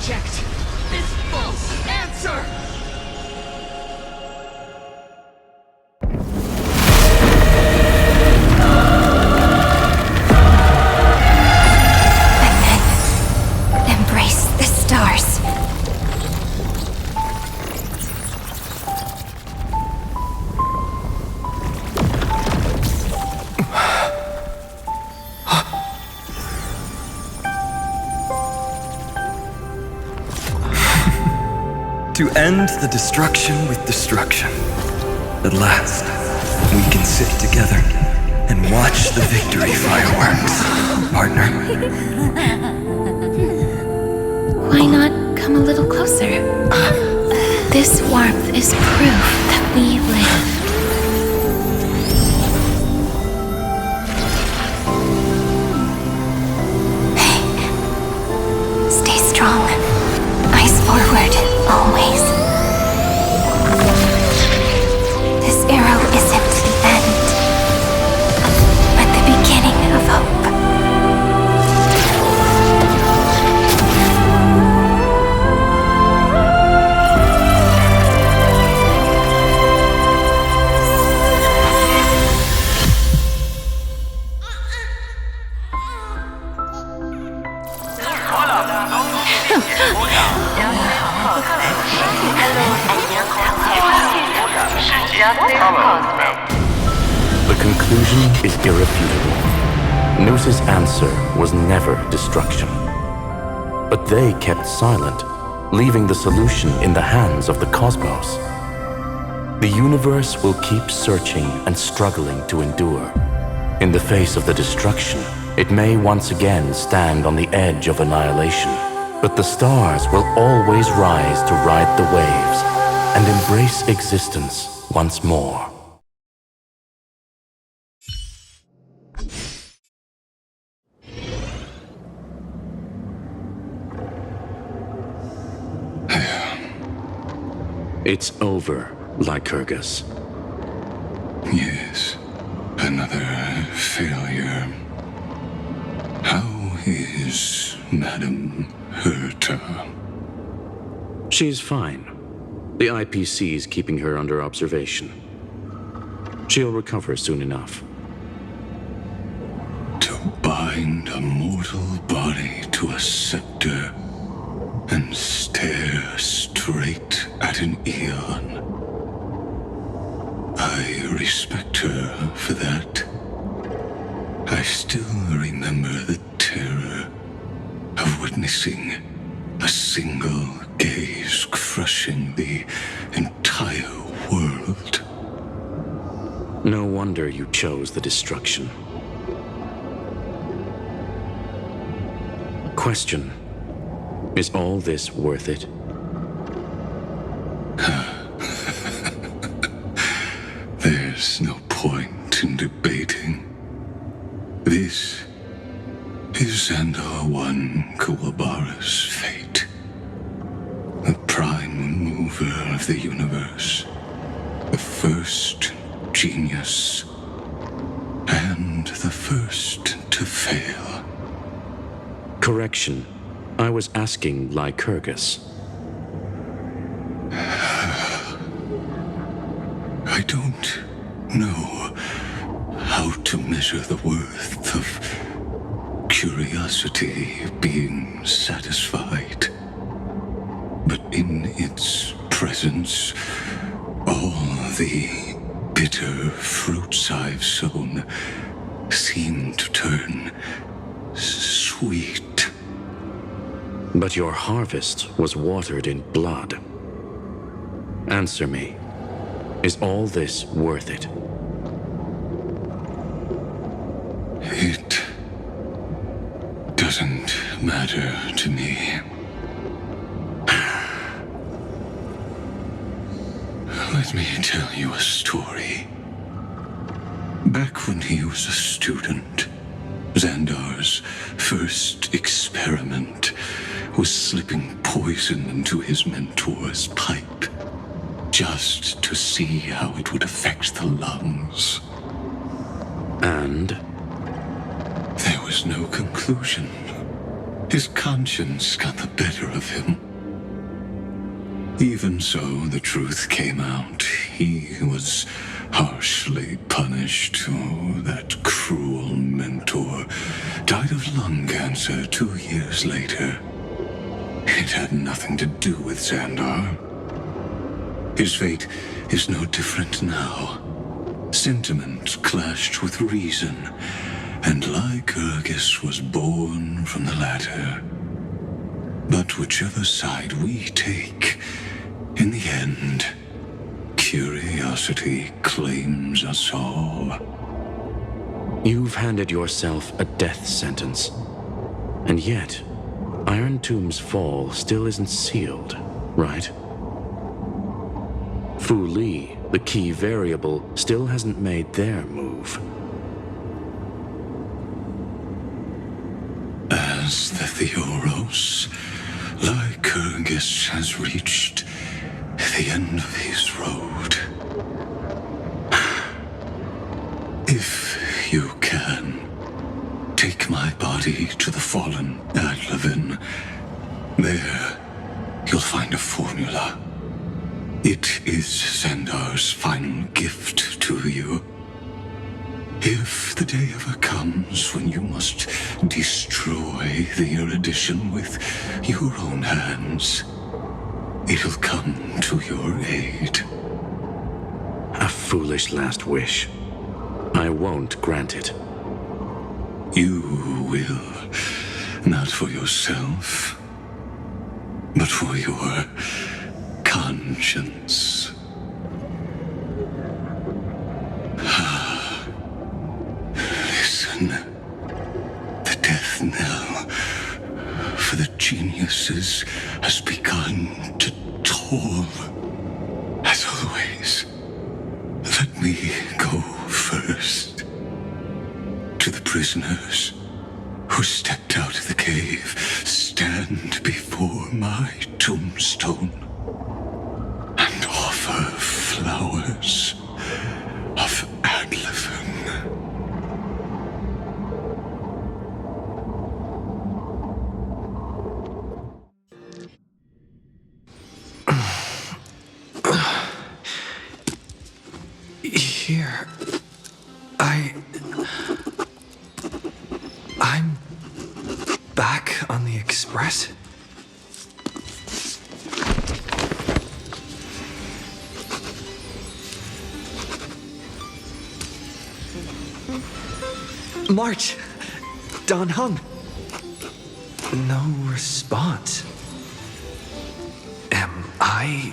Reject this false answer! And then embrace the stars. To end the destruction with destruction. At last, we can sit together and watch the victory fireworks, partner. Why not come a little closer? This warmth is proof that we live. Stay strong. Eyes forward, always. This arrow isn't the end, but the beginning of hope. The conclusion is irrefutable. Noos's answer was never destruction. But they kept silent, leaving the solution in the hands of the cosmos. The universe will keep searching and struggling to endure. In the face of the destruction, it may once again stand on the edge of annihilation. But the stars will always rise to ride the waves and embrace existence once more. It's over, Lycurgus. Yes, another failure. How is Madame Herta? She's fine. The IPC is keeping her under observation. She'll recover soon enough. To bind a mortal body to a scepter and stare straight at an eon. I respect her for that. I still remember the terror of witnessing a single gaze crushing the entire world. No wonder you chose the destruction. Question: is all this worth it? There's no point in debating. This is Xandar One Kuwabara's fate. The prime mover of the universe. The first genius. And the first to fail. Correction. I was asking Lycurgus. I don't know how to measure the worth of curiosity being satisfied. But in its presence, all the bitter fruits I've sown seemed to turn sweet. But your harvest was watered in blood. Answer me. Is all this worth it? It doesn't matter to me. Let me tell you a story. Back when he was a student, Xandar's first experiment was slipping poison into his mentor's pipe, just to see how it would affect the lungs. And? There was no conclusion. His conscience got the better of him. Even so, the truth came out. He was harshly punished. Oh, that cruel mentor died of lung cancer 2 years later. It had nothing to do with Xandar. His fate is no different now. Sentiment clashed with reason, and Lycurgus was born from the latter. But whichever side we take, in the end, curiosity claims us all. You've handed yourself a death sentence. And yet, Iron Tomb's fall still isn't sealed, right? Fu Li, the key variable, still hasn't made their move. As the Theoros, Lycurgus has reached the end of his road. If you can, take my body to the fallen Adlevin. There, you'll find a formula. It is Xandar's final gift to you. If the day ever comes when you must destroy the erudition with your own hands, it'll come to your aid. A foolish last wish. I won't grant it. You will. Not for yourself, but for your conscience. Listen. The death knell for the geniuses has begun to toll. As always, let me go first. To the prisoners who stepped out of the cave, stand before my tombstone and offer flowers of Adlevin. Here, I'm back on the Express? March! Dan Heng! No response. Am I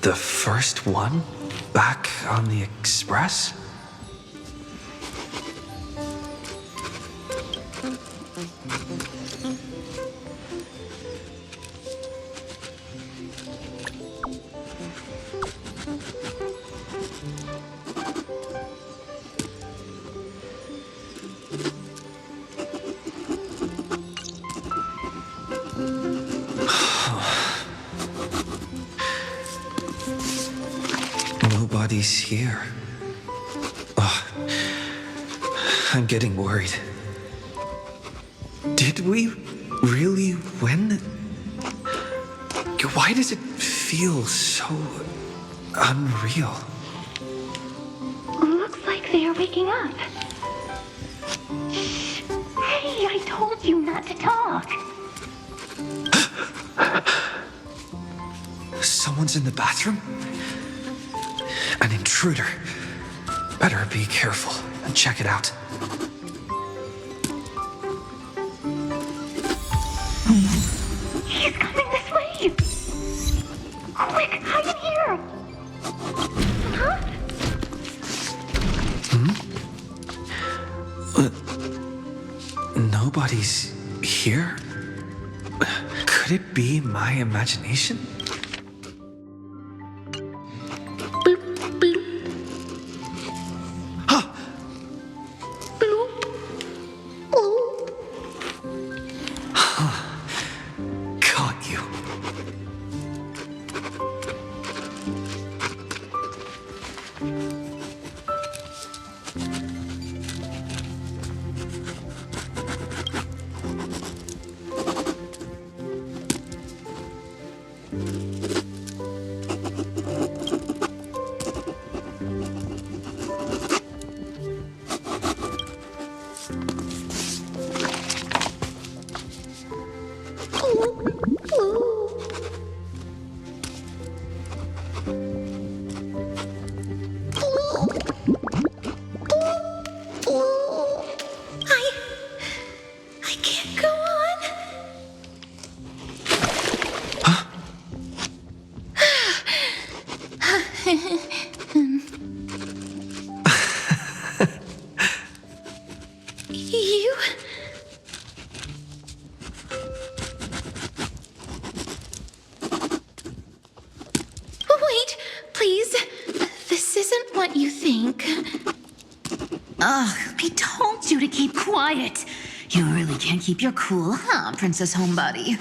the first one back on the Express? Nobody's here. Oh, I'm getting worried. Did we really win? Why does it feel so unreal? Looks like they are waking up. Shh. Hey, I told you not to talk. Someone's in the bathroom? An intruder. Better be careful and check it out. Quick, hide in here! Huh? Nobody's here? Could it be my imagination? Caught you. I can't go on. You... Wait, please. This isn't what you think. Ugh, I told you to keep quiet. You really can't keep your cool, huh, Princess Homebody?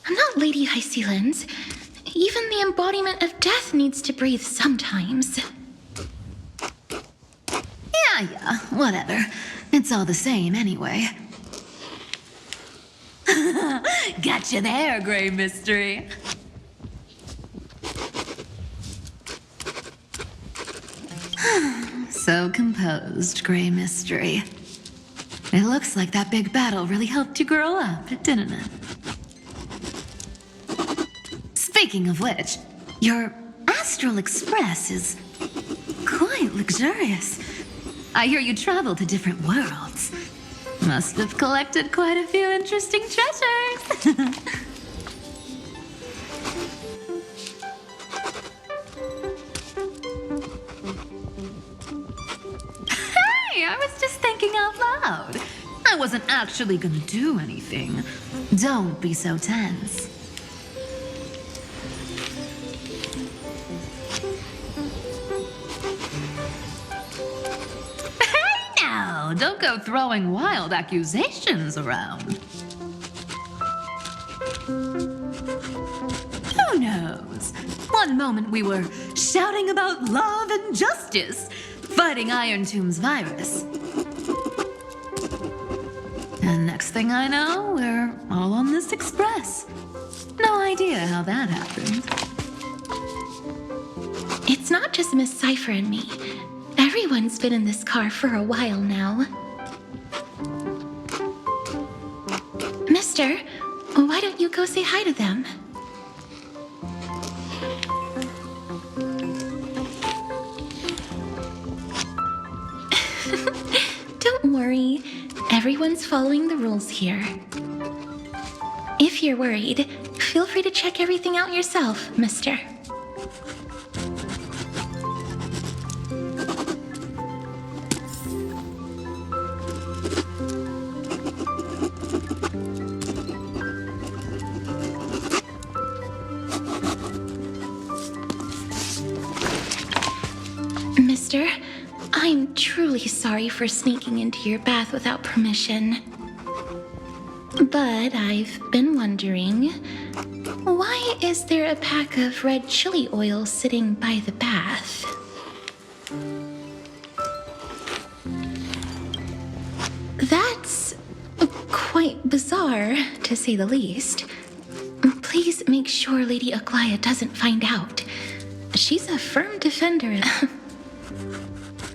I'm not Lady High Sealens. Even the embodiment of death needs to breathe sometimes. Yeah, whatever. It's all the same anyway. Gotcha there, Grey Mystery. So composed, Grey Mystery. It looks like that big battle really helped you grow up, didn't it? Speaking of which, your Astral Express is quite luxurious. I hear you travel to different worlds. Must have collected quite a few interesting treasures. Hey, I was just thinking out loud. I wasn't actually gonna do anything. Don't be so tense. Hey now, don't go throwing wild accusations around. Who knows? One moment we were shouting about love and justice, fighting Iron Tomb's virus. And next thing I know, we're all on this express. No idea how that happened. It's not just Miss Cypher and me. Everyone's been in this car for a while now. Mister, why don't you go say hi to them? Don't worry. Everyone's following the rules here. If you're worried, feel free to check everything out yourself, mister. Mister, I'm truly sorry for sneaking into your bath without permission. But I've been wondering, why is there a pack of red chili oil sitting by the bath? That's quite bizarre, to say the least. Please make sure Lady Aglaya doesn't find out. She's a firm defender.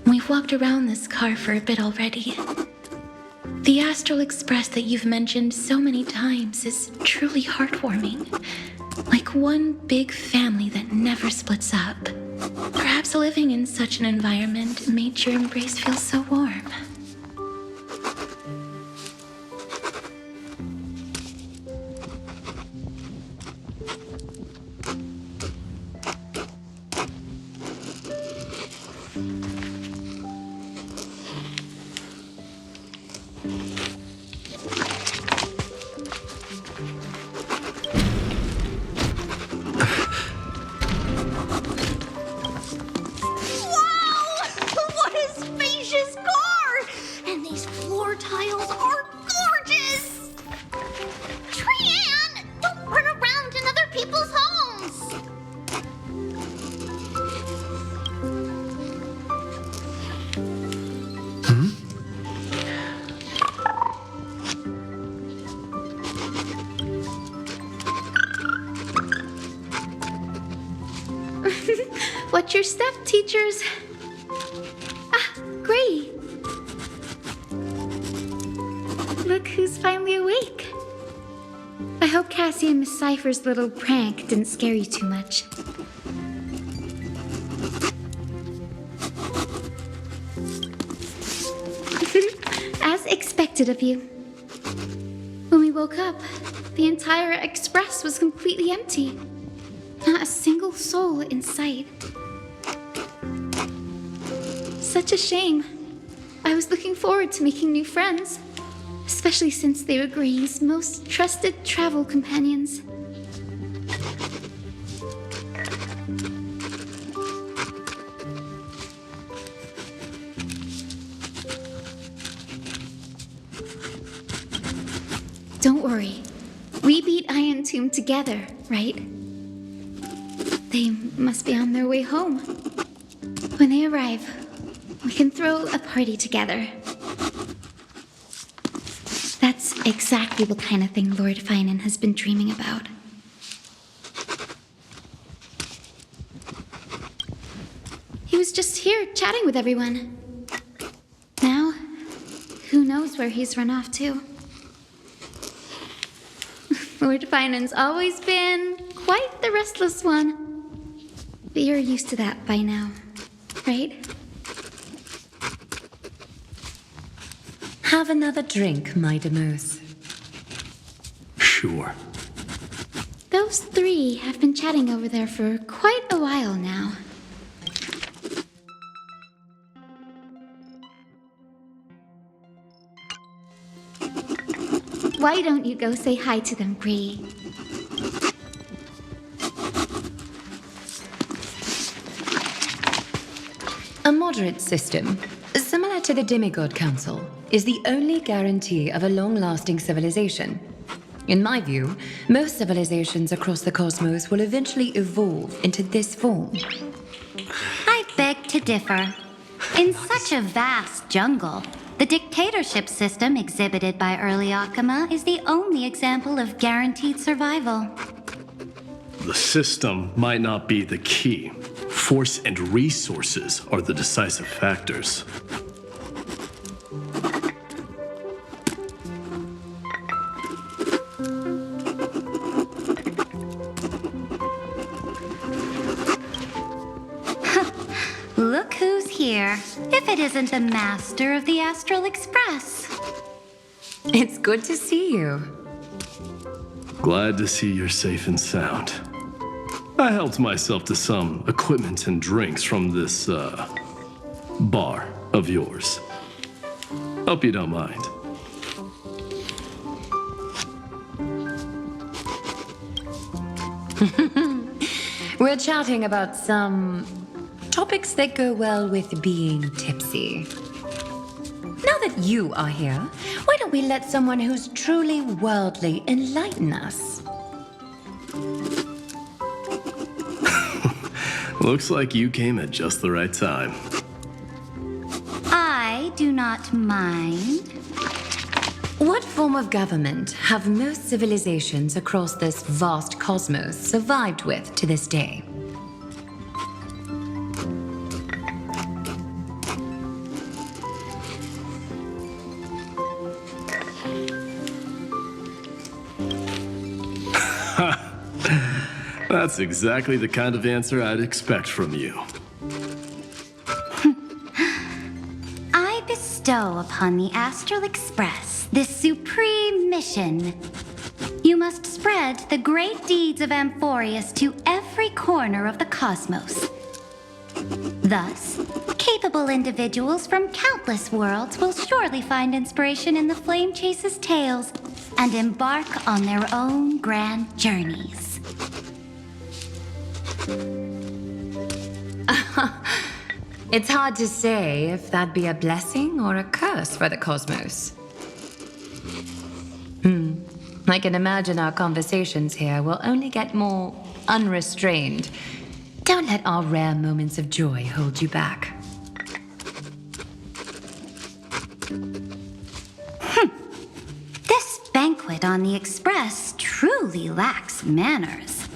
We've walked around this car for a bit already. The Astral Express that you've mentioned so many times is truly heartwarming. Like one big family that never splits up. Perhaps living in such an environment made your embrace feel so warm. Watch your step, teachers. Ah, Gray. Look who's finally awake. I hope Cassie and Miss Cypher's little prank didn't scare you too much. As expected of you. When we woke up, the entire express was completely empty. Not a single soul in sight. Such a shame. I was looking forward to making new friends, especially since they were Gray's most trusted travel companions. Don't worry. We beat Iron Tomb together, right? They must be on their way home. When they arrive, we can throw a party together. That's exactly the kind of thing Lord Finan has been dreaming about. He was just here chatting with everyone. Now, who knows where he's run off to? Lord Finan's always been quite the restless one. But you're used to that by now, right? Have another drink, my Demos. Sure. Those three have been chatting over there for quite a while now. Why don't you go say hi to them, Bree? A moderate system, similar to the Demigod Council, is the only guarantee of a long-lasting civilization. In my view, most civilizations across the cosmos will eventually evolve into this form. I beg to differ. In such a vast jungle, the dictatorship system exhibited by early Akama is the only example of guaranteed survival. The system might not be the key. Force and resources are the decisive factors. Look who's here, if it isn't the master of the Astral Express. It's good to see you. Glad to see you're safe and sound. I helped myself to some equipment and drinks from this, bar of yours. Hope you don't mind. We're chatting about some topics that go well with being tipsy. Now that you are here, why don't we let someone who's truly worldly enlighten us? Looks like you came at just the right time. I do not mind. What form of government have most civilizations across this vast cosmos survived with to this day? That's exactly the kind of answer I'd expect from you. I bestow upon the Astral Express this supreme mission. You must spread the great deeds of Amphoreous to every corner of the cosmos. Thus, capable individuals from countless worlds will surely find inspiration in the Flame Chase's tales and embark on their own grand journeys. It's hard to say if that'd be a blessing or a curse for the cosmos. I can imagine our conversations here will only get more unrestrained. Don't let our rare moments of joy hold you back. This banquet on the Express truly lacks manners.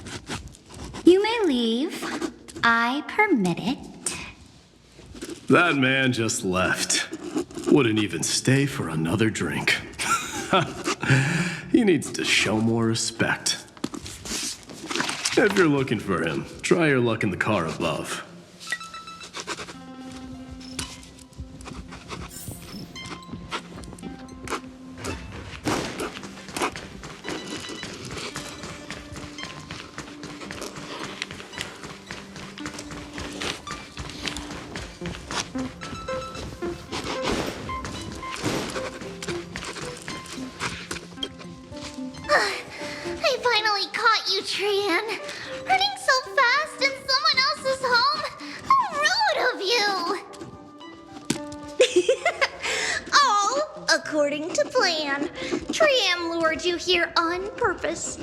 You may leave. I permit it. That man just left. Wouldn't even stay for another drink. He needs to show more respect. If you're looking for him, try your luck in the car above. I finally caught you, Trian. Running so fast in someone else's home? How rude of you! All according to plan. Trian lured you here on purpose.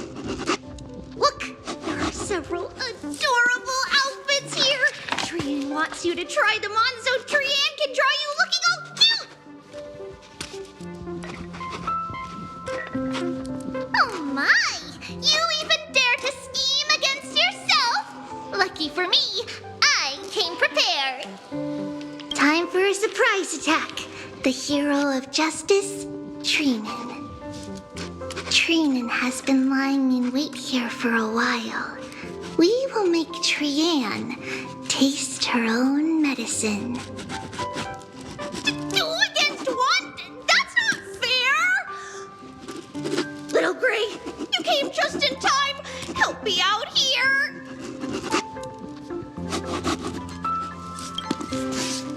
Look, there are several adorable outfits here. Trian wants you to try them on so Trian can draw you looking all cute. Oh my! You even dare to scheme against yourself? Lucky for me, I came prepared. Time for a surprise attack. The hero of justice, Trinan. Trinan has been lying in wait here for a while. We will make Trian taste her own medicine. Two against one? That's not fair! Little Gray, you came just in time. Help me out here.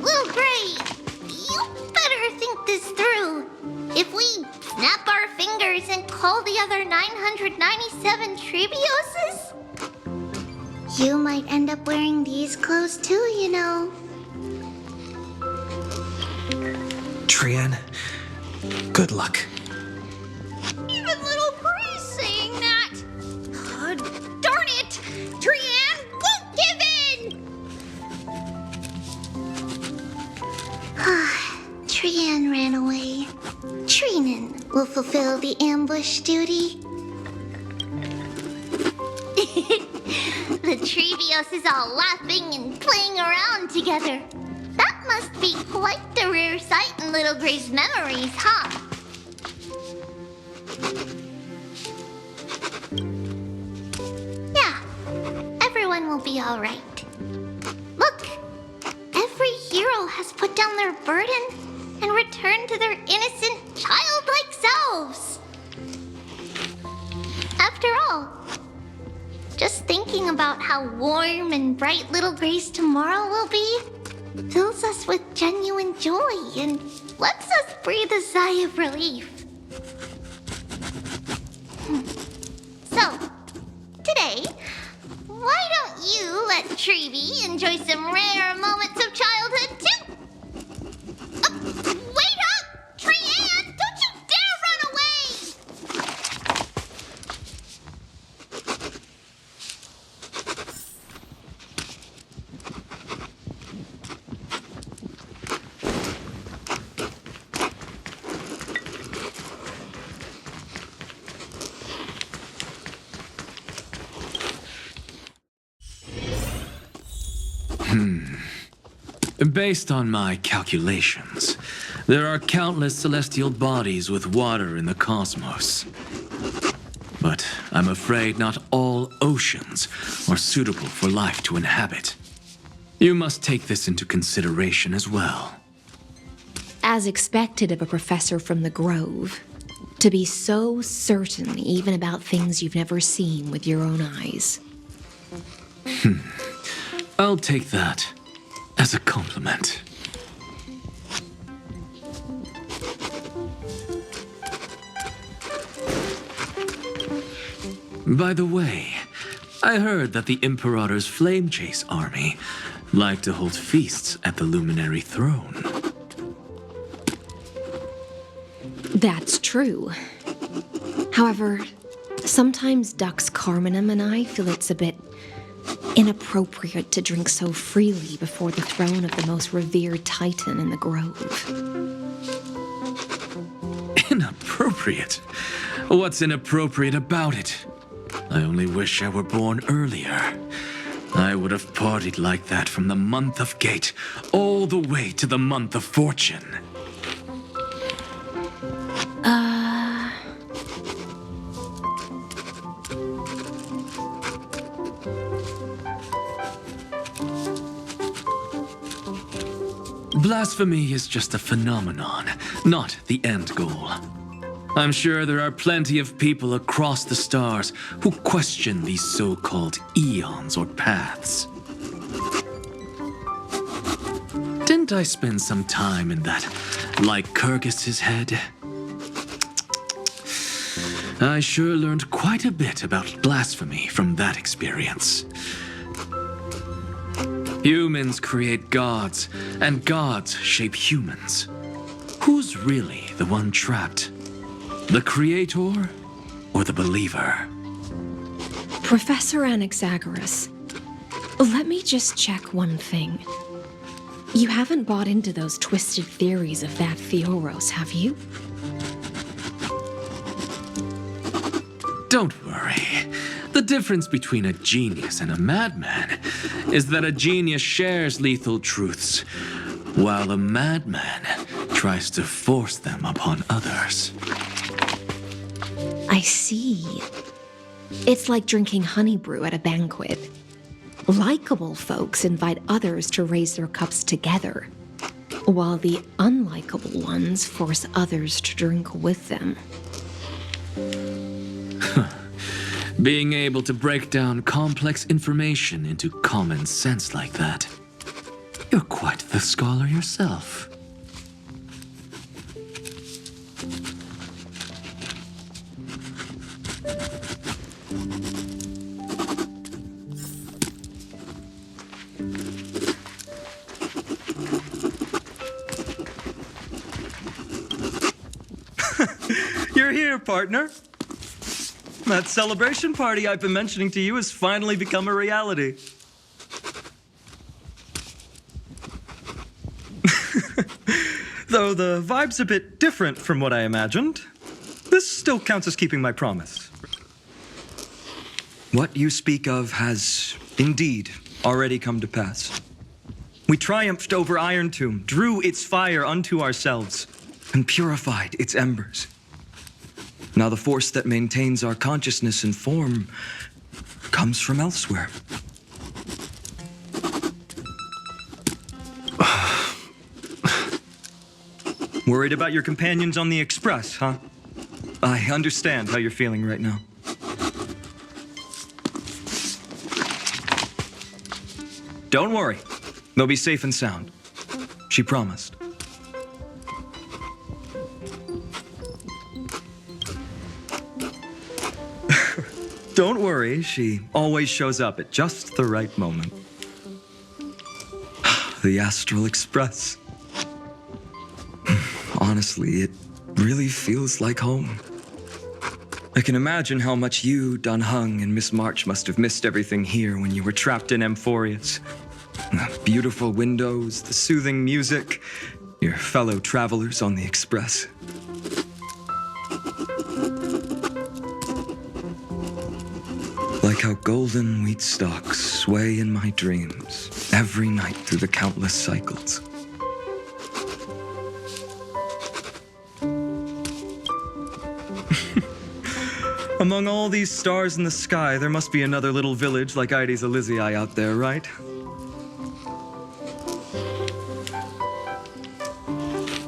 Little Gray, you better think this through. If we snap our fingers and call the other 997 Trebioses, you might end up wearing these clothes too, you know. Trian, good luck. Even little Gray's saying that. Darn it! Trian won't give in! Trian ran away. Trinan will fulfill the ambush duty. The Trebios is all laughing and playing around together. That must be quite the rare sight in Little Gray's memories, huh? Yeah, everyone will be all right. Look, every hero has put down their burden and returned to their innocent, childlike selves. After all, just thinking about how warm and bright Little Gray's tomorrow will be fills us with genuine joy and lets us breathe a sigh of relief. So, today, why don't you let Trevi enjoy some rare moments of childhood too? Wait up! Trian, don't you dare run away! Based on my calculations, there are countless celestial bodies with water in the cosmos. But I'm afraid not all oceans are suitable for life to inhabit. You must take this into consideration as well. As expected of a professor from the Grove, to be so certain even about things you've never seen with your own eyes. I'll take that as a compliment. By the way, I heard that the Imperator's Flame Chase army like to hold feasts at the Luminary Throne. That's true. However, sometimes Dux Carminum and I feel it's a bit inappropriate to drink so freely before the throne of the most revered titan in the Grove. Inappropriate? What's inappropriate about it? I only wish I were born earlier. I would have partied like that from the month of Gate all the way to the month of Fortune. Blasphemy is just a phenomenon, not the end goal. I'm sure there are plenty of people across the stars who question these so-called eons or paths. Didn't I spend some time in that Lycurgus's head? I sure learned quite a bit about blasphemy from that experience. Humans create gods, and gods shape humans. Who's really the one trapped? The creator or the believer? Professor Anaxagoras, let me just check one thing. You haven't bought into those twisted theories of that Theoros, have you? Don't worry. The difference between a genius and a madman is that a genius shares lethal truths, while a madman tries to force them upon others. I see. It's like drinking honey brew at a banquet. Likeable folks invite others to raise their cups together, while the unlikable ones force others to drink with them. Being able to break down complex information into common sense like that. You're quite the scholar yourself. You're here, partner. That celebration party I've been mentioning to you has finally become a reality. Though the vibe's a bit different from what I imagined, this still counts as keeping my promise. What you speak of has indeed already come to pass. We triumphed over Iron Tomb, drew its fire unto ourselves, and purified its embers. Now the force that maintains our consciousness and form comes from elsewhere. Worried about your companions on the Express, huh? I understand how you're feeling right now. Don't worry. They'll be safe and sound. She promised. Don't worry, she always shows up at just the right moment. The Astral Express. Honestly, it really feels like home. I can imagine how much you, Dun Hung, and Miss March must have missed everything here when you were trapped in Amphoreous. The beautiful windows, the soothing music, your fellow travelers on the Express. Like how golden wheat stalks sway in my dreams every night through the countless cycles. Among all these stars in the sky, there must be another little village like Ides Elysiae out there, right?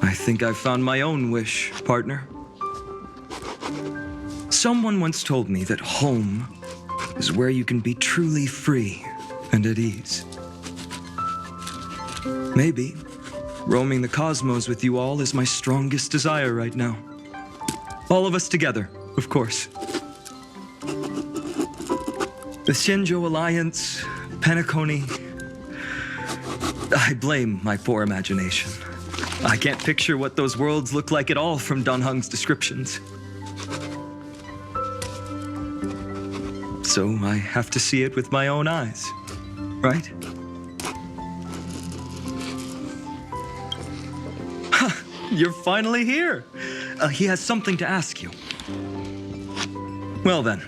I think I've found my own wish, partner. Someone once told me that home is where you can be truly free and at ease. Maybe roaming the cosmos with you all is my strongest desire right now. All of us together, of course. The Shinjo Alliance, Penacony. I blame my poor imagination. I can't picture what those worlds look like at all from Dun Hung's descriptions. So I have to see it with my own eyes, right? You're finally here. He has something to ask you. Well then,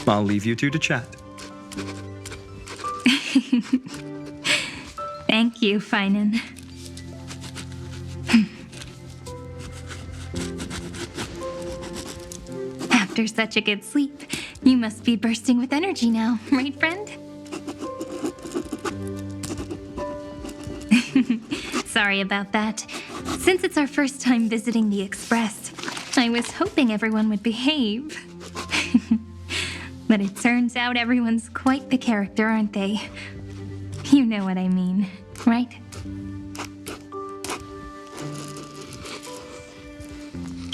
I'll leave you two to chat. Thank you, Finan. After such a good sleep, you must be bursting with energy now, right, friend? Sorry about that. Since it's our first time visiting the Express, I was hoping everyone would behave. But it turns out everyone's quite the character, aren't they? You know what I mean, right?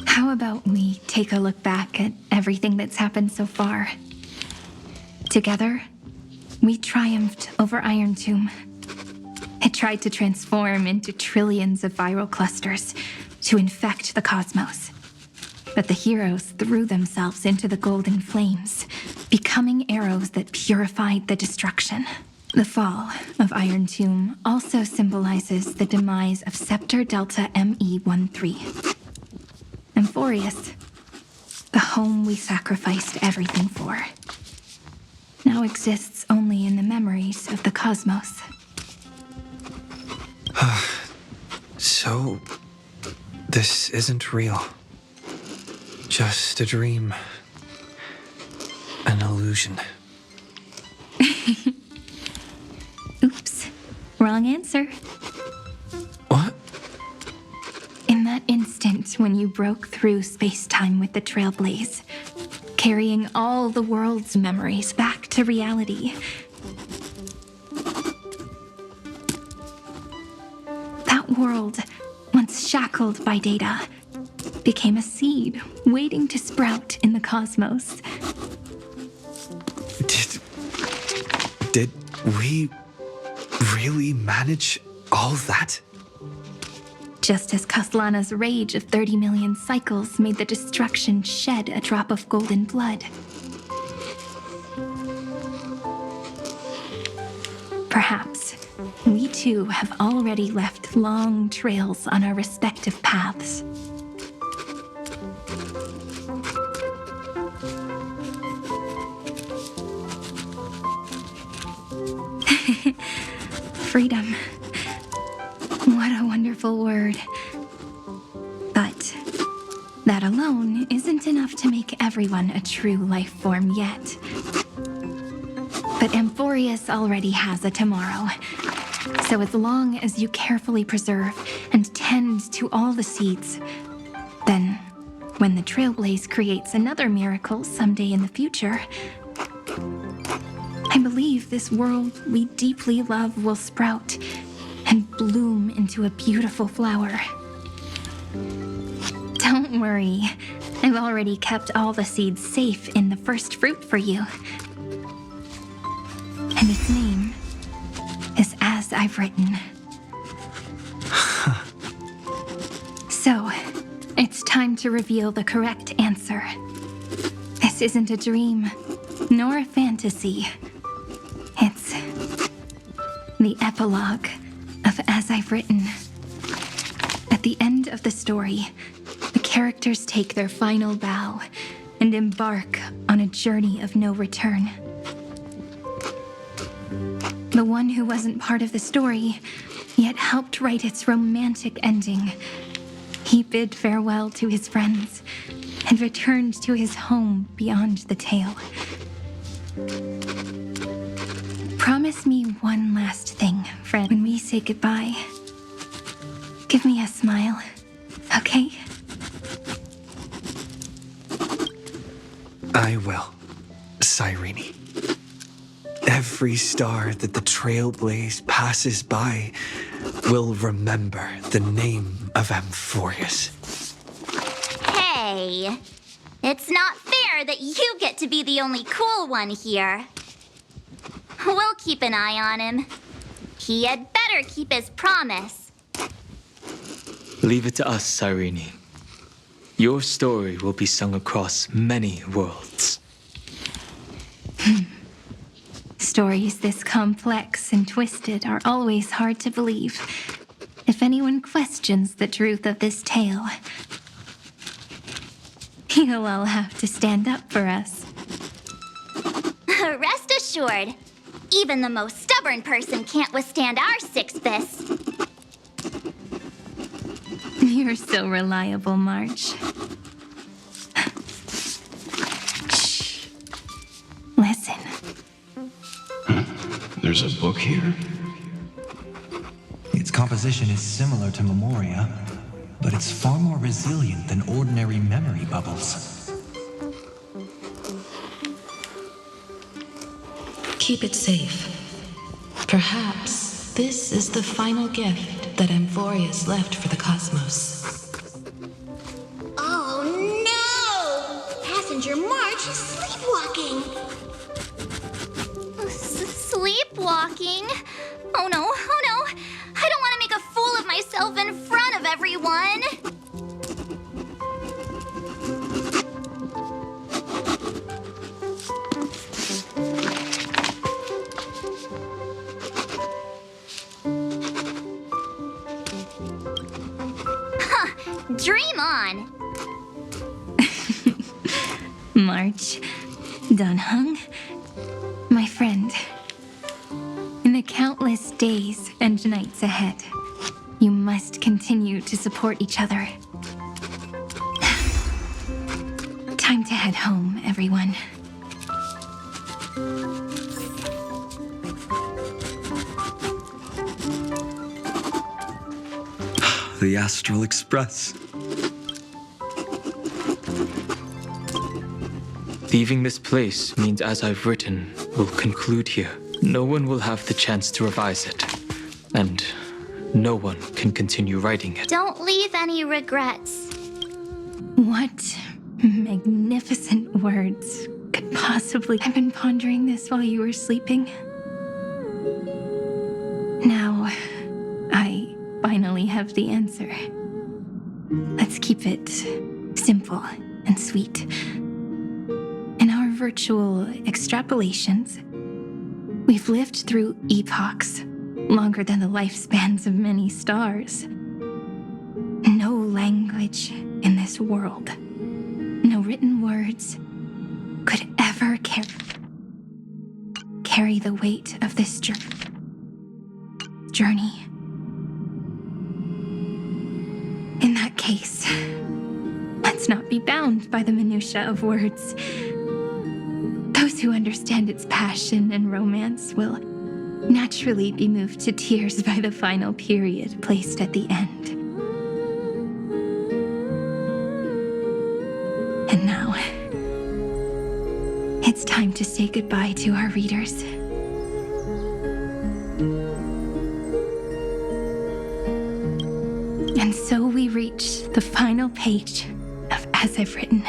How about we take a look back at everything that's happened so far? Together, we triumphed over Iron Tomb. It tried to transform into trillions of viral clusters to infect the cosmos. But the heroes threw themselves into the golden flames, becoming arrows that purified the destruction. The fall of Iron Tomb also symbolizes the demise of Scepter Delta ME-13. Amphoreous, the home we sacrificed everything for, now exists only in the memories of the cosmos. So, this isn't real. Just a dream. An illusion. Oops, wrong answer. What? In that instant when you broke through space-time with the Trailblaze, carrying all the world's memories back to reality, that world, once shackled by data, became a seed waiting to sprout in the cosmos. Did we really manage all that? Just as Kaslana's rage of 30 million cycles made the destruction shed a drop of golden blood. Perhaps we too have already left long trails on our respective paths. Freedom. What a wonderful word. But that alone isn't enough to make everyone a true life form yet. But Amphoreous already has a tomorrow. So as long as you carefully preserve and tend to all the seeds, then when the Trailblaze creates another miracle someday in the future, I believe this world we deeply love will sprout and bloom into a beautiful flower. Don't worry, I've already kept all the seeds safe in the first fruit for you. And its name is As I've Written. So, it's time to reveal the correct answer. This isn't a dream, nor a fantasy. It's the epilogue of As I've Written. At the end of the story, the characters take their final bow and embark on a journey of no return. The one who wasn't part of the story, yet helped write its romantic ending, he bid farewell to his friends and returned to his home beyond the tale. Promise me one last thing, friend, when we say goodbye. Give me a smile, okay? I will, Cyrene. Every star that the Trailblaze passes by will remember the name of Amphoreous. Hey, it's not fair that you get to be the only cool one here. We'll keep an eye on him. He had better keep his promise. Leave it to us, Cyrene. Your story will be sung across many worlds. Stories this complex and twisted are always hard to believe. If anyone questions the truth of this tale, you'll all have to stand up for us. Rest assured, even the most stubborn stubborn person can't withstand our six fists. You're so reliable, March. Shh. Listen. There's a book here? Its composition is similar to Memoria, but it's far more resilient than ordinary memory bubbles. Keep it safe. Perhaps this is the final gift that Amphoreous left for the cosmos. Oh no! Passenger March is sleepwalking. Sleepwalking? Oh no, oh no! I don't want to make a fool of myself in front of everyone! Huh, dream on! March, Dunhung, my friend. In the countless days and nights ahead, you must continue to support each other. Time to head home, everyone. The Astral Express. Leaving this place means, as I've written, will conclude here. No one will have the chance to revise it, and no one can continue writing it. Don't leave any regrets. What magnificent words could possibly... I've been pondering this while you were sleeping. Now, I finally have the answer. Let's keep it simple and sweet. In our virtual extrapolations, we've lived through epochs longer than the lifespans of many stars. No language in this world, no written words, could ever carry the weight of this journey. In that case, let's not be bound by the minutiae of words. Those who understand its passion and romance will naturally be moved to tears by the final period placed at the end. And now, it's time to say goodbye to our readers. And so we reach the final page of As I've Written.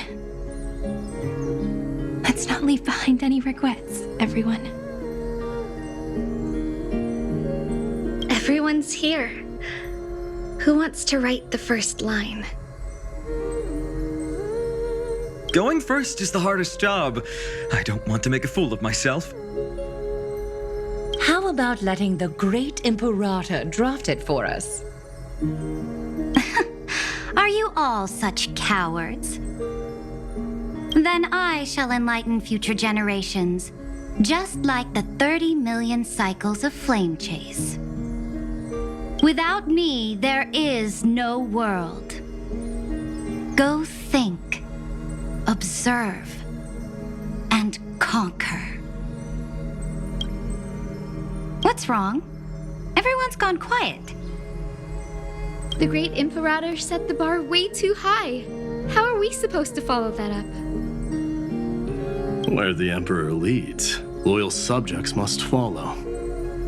Let's not leave behind any regrets, everyone. Everyone's here. Who wants to write the first line? Going first is the hardest job. I don't want to make a fool of myself. How about letting the great Imperator draft it for us? Are you all such cowards? Then I shall enlighten future generations, just like the 30 million cycles of flame chase. Without me, there is no world. Go think, observe, and conquer. What's wrong? Everyone's gone quiet. The great Imperator set the bar way too high. How are we supposed to follow that up? Where the Emperor leads, loyal subjects must follow.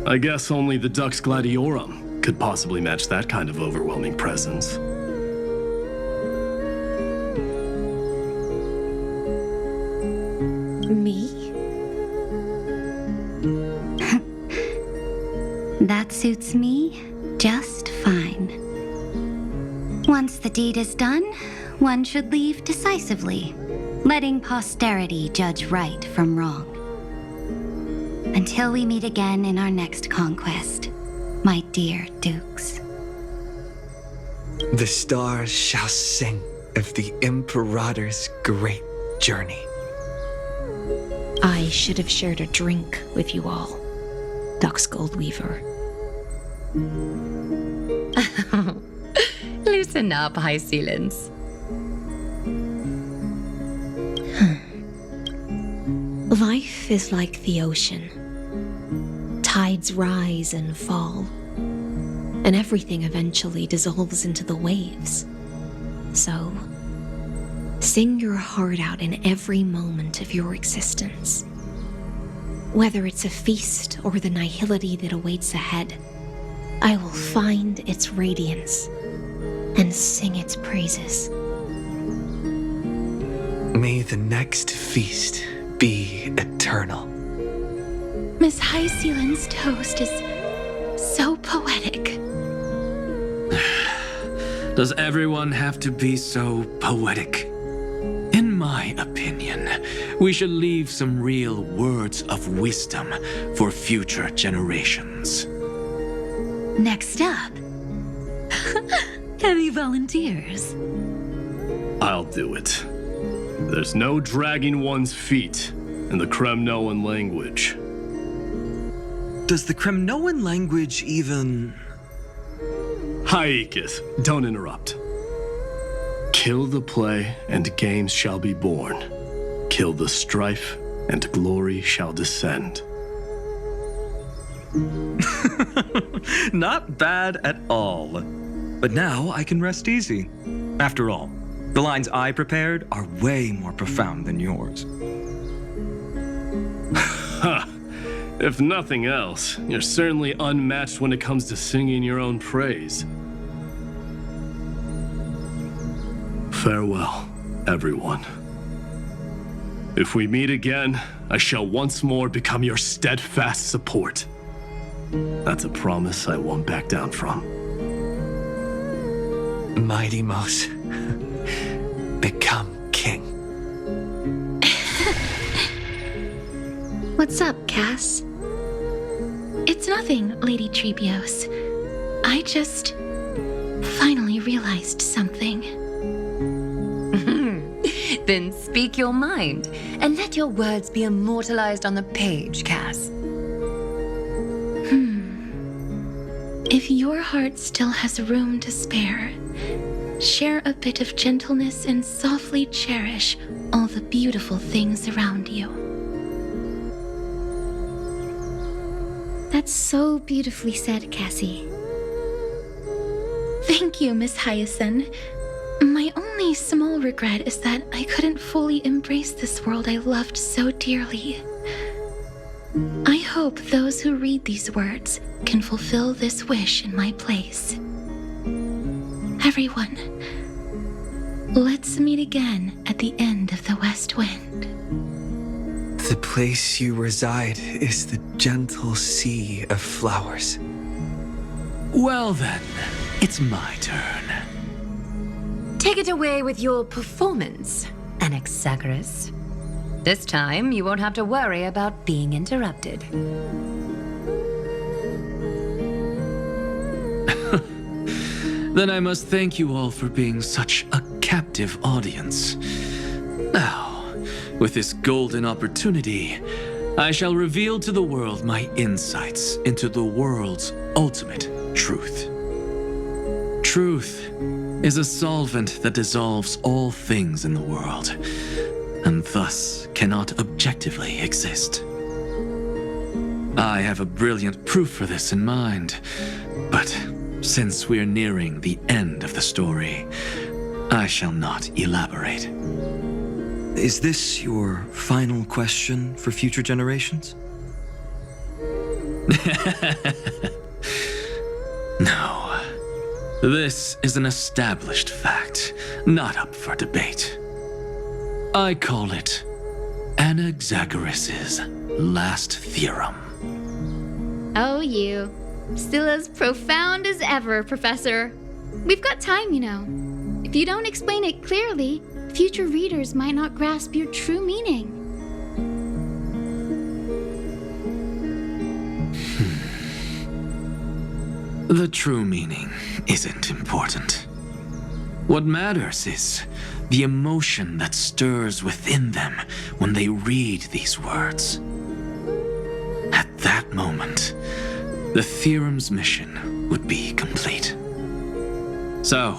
I guess only the Dux Gladiorum could possibly match that kind of overwhelming presence. Me? That suits me just fine. Once the deed is done, one should leave decisively, letting posterity judge right from wrong. Until we meet again in our next conquest, my dear dukes. The stars shall sing of the Imperator's great journey. I should have shared a drink with you all. Dux Goldweaver. Loosen up, High Sealants. Life is like the ocean. Tides rise and fall, and everything eventually dissolves into the waves. So, sing your heart out in every moment of your existence. Whether it's a feast or the nihility that awaits ahead, I will find its radiance and sing its praises. May the next feast be eternal. Miss High Sealand's toast is so poetic. Does everyone have to be so poetic? In my opinion, we should leave some real words of wisdom for future generations. Next up, any volunteers? I'll do it. There's no dragging one's feet in the Kremnoan language. Does the Kremnoan language even... Haikith, don't interrupt. Kill the play, and games shall be born. Kill the strife, and glory shall descend. Not bad at all. But now I can rest easy. After all, the lines I prepared are way more profound than yours. Ha! If nothing else, you're certainly unmatched when it comes to singing your own praise. Farewell, everyone. If we meet again, I shall once more become your steadfast support. That's a promise I won't back down from. Mighty Mouse, become king. What's up, Cass? It's nothing, Lady Trebios. I just finally realized something. Then speak your mind, and let your words be immortalized on the page, Cass. If your heart still has room to spare, share a bit of gentleness and softly cherish all the beautiful things around you. That's so beautifully said, Cassie. Thank you, Miss Hyacinth. My only small regret is that I couldn't fully embrace this world I loved so dearly. I hope those who read these words can fulfill this wish in my place. Everyone, let's meet again at the end of the West Wind. The place you reside is the gentle sea of flowers. Well then, it's my turn. Take it away with your performance, Anaxagoras. This time, you won't have to worry about being interrupted. Then I must thank you all for being such a captive audience. Now, with this golden opportunity, I shall reveal to the world my insights into the world's ultimate truth. Truth is a solvent that dissolves all things in the world, and thus cannot objectively exist. I have a brilliant proof for this in mind, but since we are nearing the end of the story, I shall not elaborate. Is this your final question for future generations? No. This is an established fact, not up for debate. I call it Anaxagoras' last theorem. Oh, you. Still as profound as ever, Professor. We've got time, you know. If you don't explain it clearly, future readers might not grasp your true meaning. The true meaning isn't important. What matters is the emotion that stirs within them when they read these words. At that moment, the theorem's mission would be complete. So,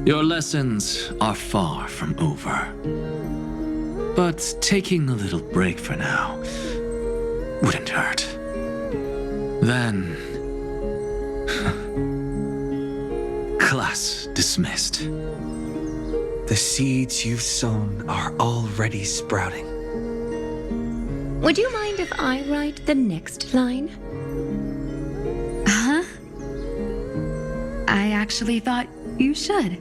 your lessons are far from over. But taking a little break for now wouldn't hurt. Then... class dismissed. The seeds you've sown are already sprouting. Would you mind if I write the next line? Huh? I actually thought you should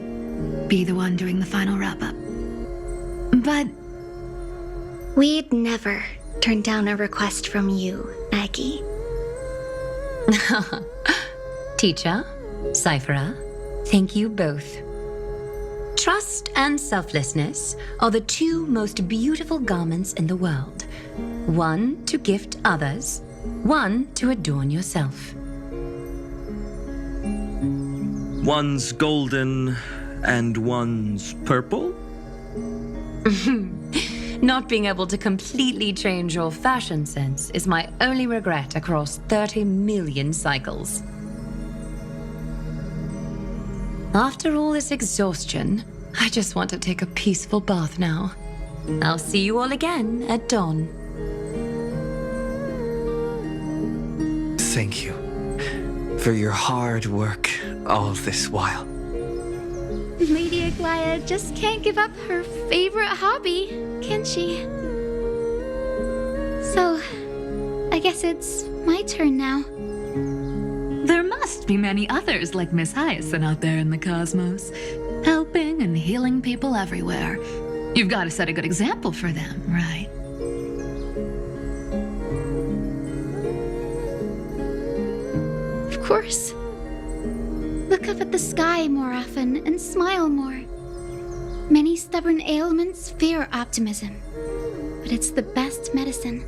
be the one doing the final wrap-up. But... We'd never turn down a request from you, Aggie. Teacher, Cyphera, thank you both. Trust and selflessness are the two most beautiful garments in the world. One to gift others, one to adorn yourself. One's golden and one's purple? Not being able to completely change your fashion sense is my only regret across 30 million cycles. After all this exhaustion, I just want to take a peaceful bath now. I'll see you all again at dawn. Thank you for your hard work all this while. Lady Aglaia just can't give up her favorite hobby, can she? So, I guess it's my turn now. There must be many others like Miss Hyacinth out there in the cosmos, helping and healing people everywhere. You've got to set a good example for them, right? Of course. Look up at the sky more often and smile more. Many stubborn ailments fear optimism, but it's the best medicine.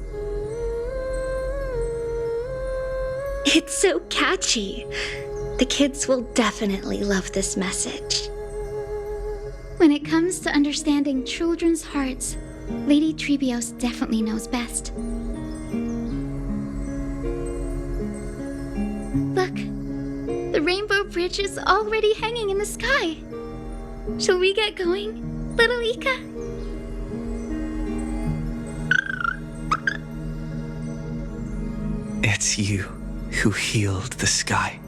It's so catchy. The kids will definitely love this message. When it comes to understanding children's hearts, Lady Trebios definitely knows best. Look, the Rainbow Bridge is already hanging in the sky. Shall we get going, little Ika? It's you who healed the sky.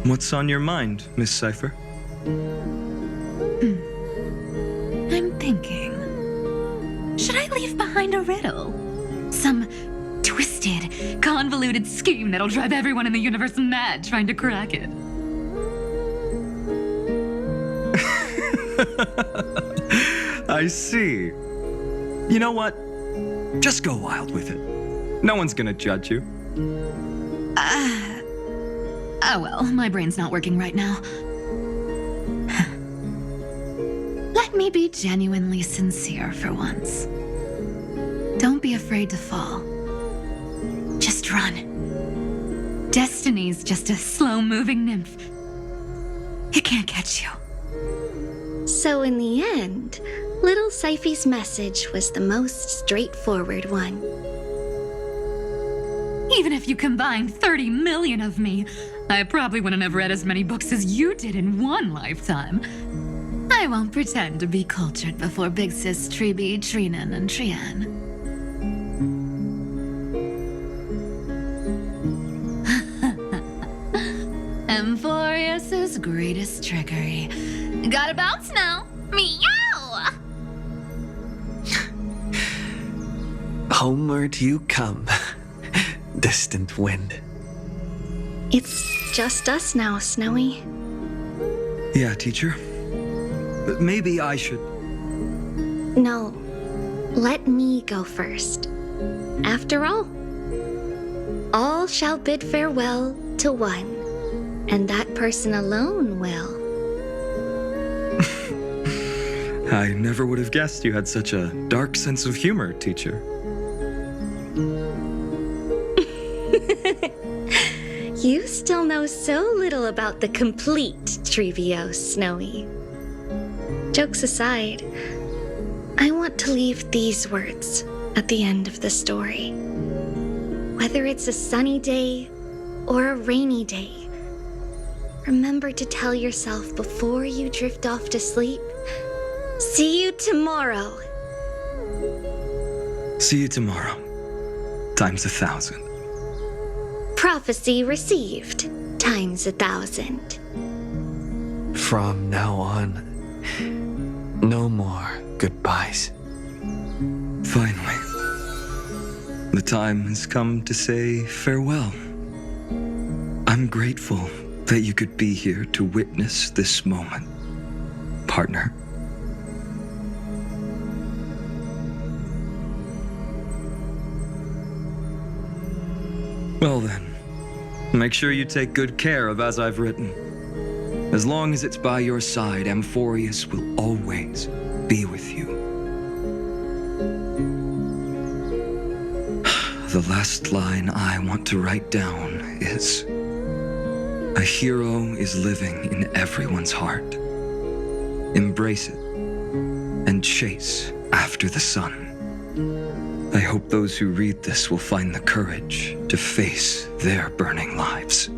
What's on your mind, Miss Cypher? I'm thinking. Should I leave behind a riddle? Some twisted, convoluted scheme that'll drive everyone in the universe mad trying to crack it. I see. You know what? Just go wild with it. No one's gonna judge you. Oh well, my brain's not working right now. Let me be genuinely sincere for once. Don't be afraid to fall. Just run. Destiny's just a slow-moving nymph. It can't catch you. So in the end, little Cyphy's message was the most straightforward one. Even if you combined 30 million of me, I probably wouldn't have read as many books as you did in one lifetime. I won't pretend to be cultured before Big Sis Treeby, Trinan, and Trian. Amphoreous' greatest trickery. Gotta bounce now. Meow! Homeward you come, distant wind. It's just us now, Snowy. Yeah, teacher. But maybe I should... No, let me go first. After all shall bid farewell to one, and that person alone will. I never would have guessed you had such a dark sense of humor, teacher. You still know so little about the complete Trebios, Snowy. Jokes aside, I want to leave these words at the end of the story. Whether it's a sunny day or a rainy day, remember to tell yourself before you drift off to sleep, see you tomorrow. See you tomorrow. Times 1,000. Prophecy received. Times 1,000. From now on, no more goodbyes. Finally, the time has come to say farewell. I'm grateful that you could be here to witness this moment, partner. Well then, make sure you take good care of As I've Written. As long as it's by your side, Amphoreous will always be with you. The last line I want to write down is, a hero is living in everyone's heart. Embrace it and chase after the sun. I hope those who read this will find the courage to face their burning lives.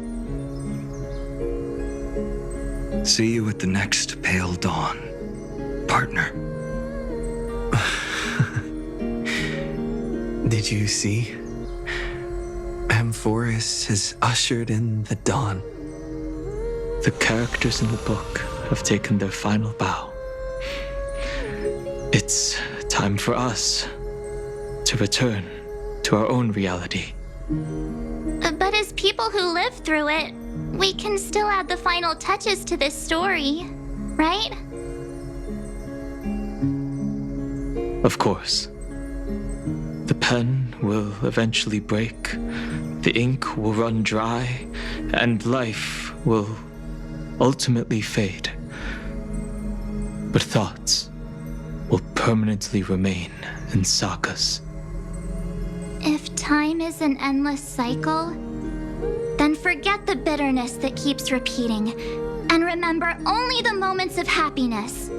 See you at the next pale dawn, partner. Did you see? Amphoreous has ushered in the dawn. The characters in the book have taken their final bow. It's time for us to return to our own reality. But as people who lived through it, we can still add the final touches to this story, right? Of course. The pen will eventually break, the ink will run dry, and life will ultimately fade. But thoughts will permanently remain in sagas. If time is an endless cycle, then forget the bitterness that keeps repeating, and remember only the moments of happiness.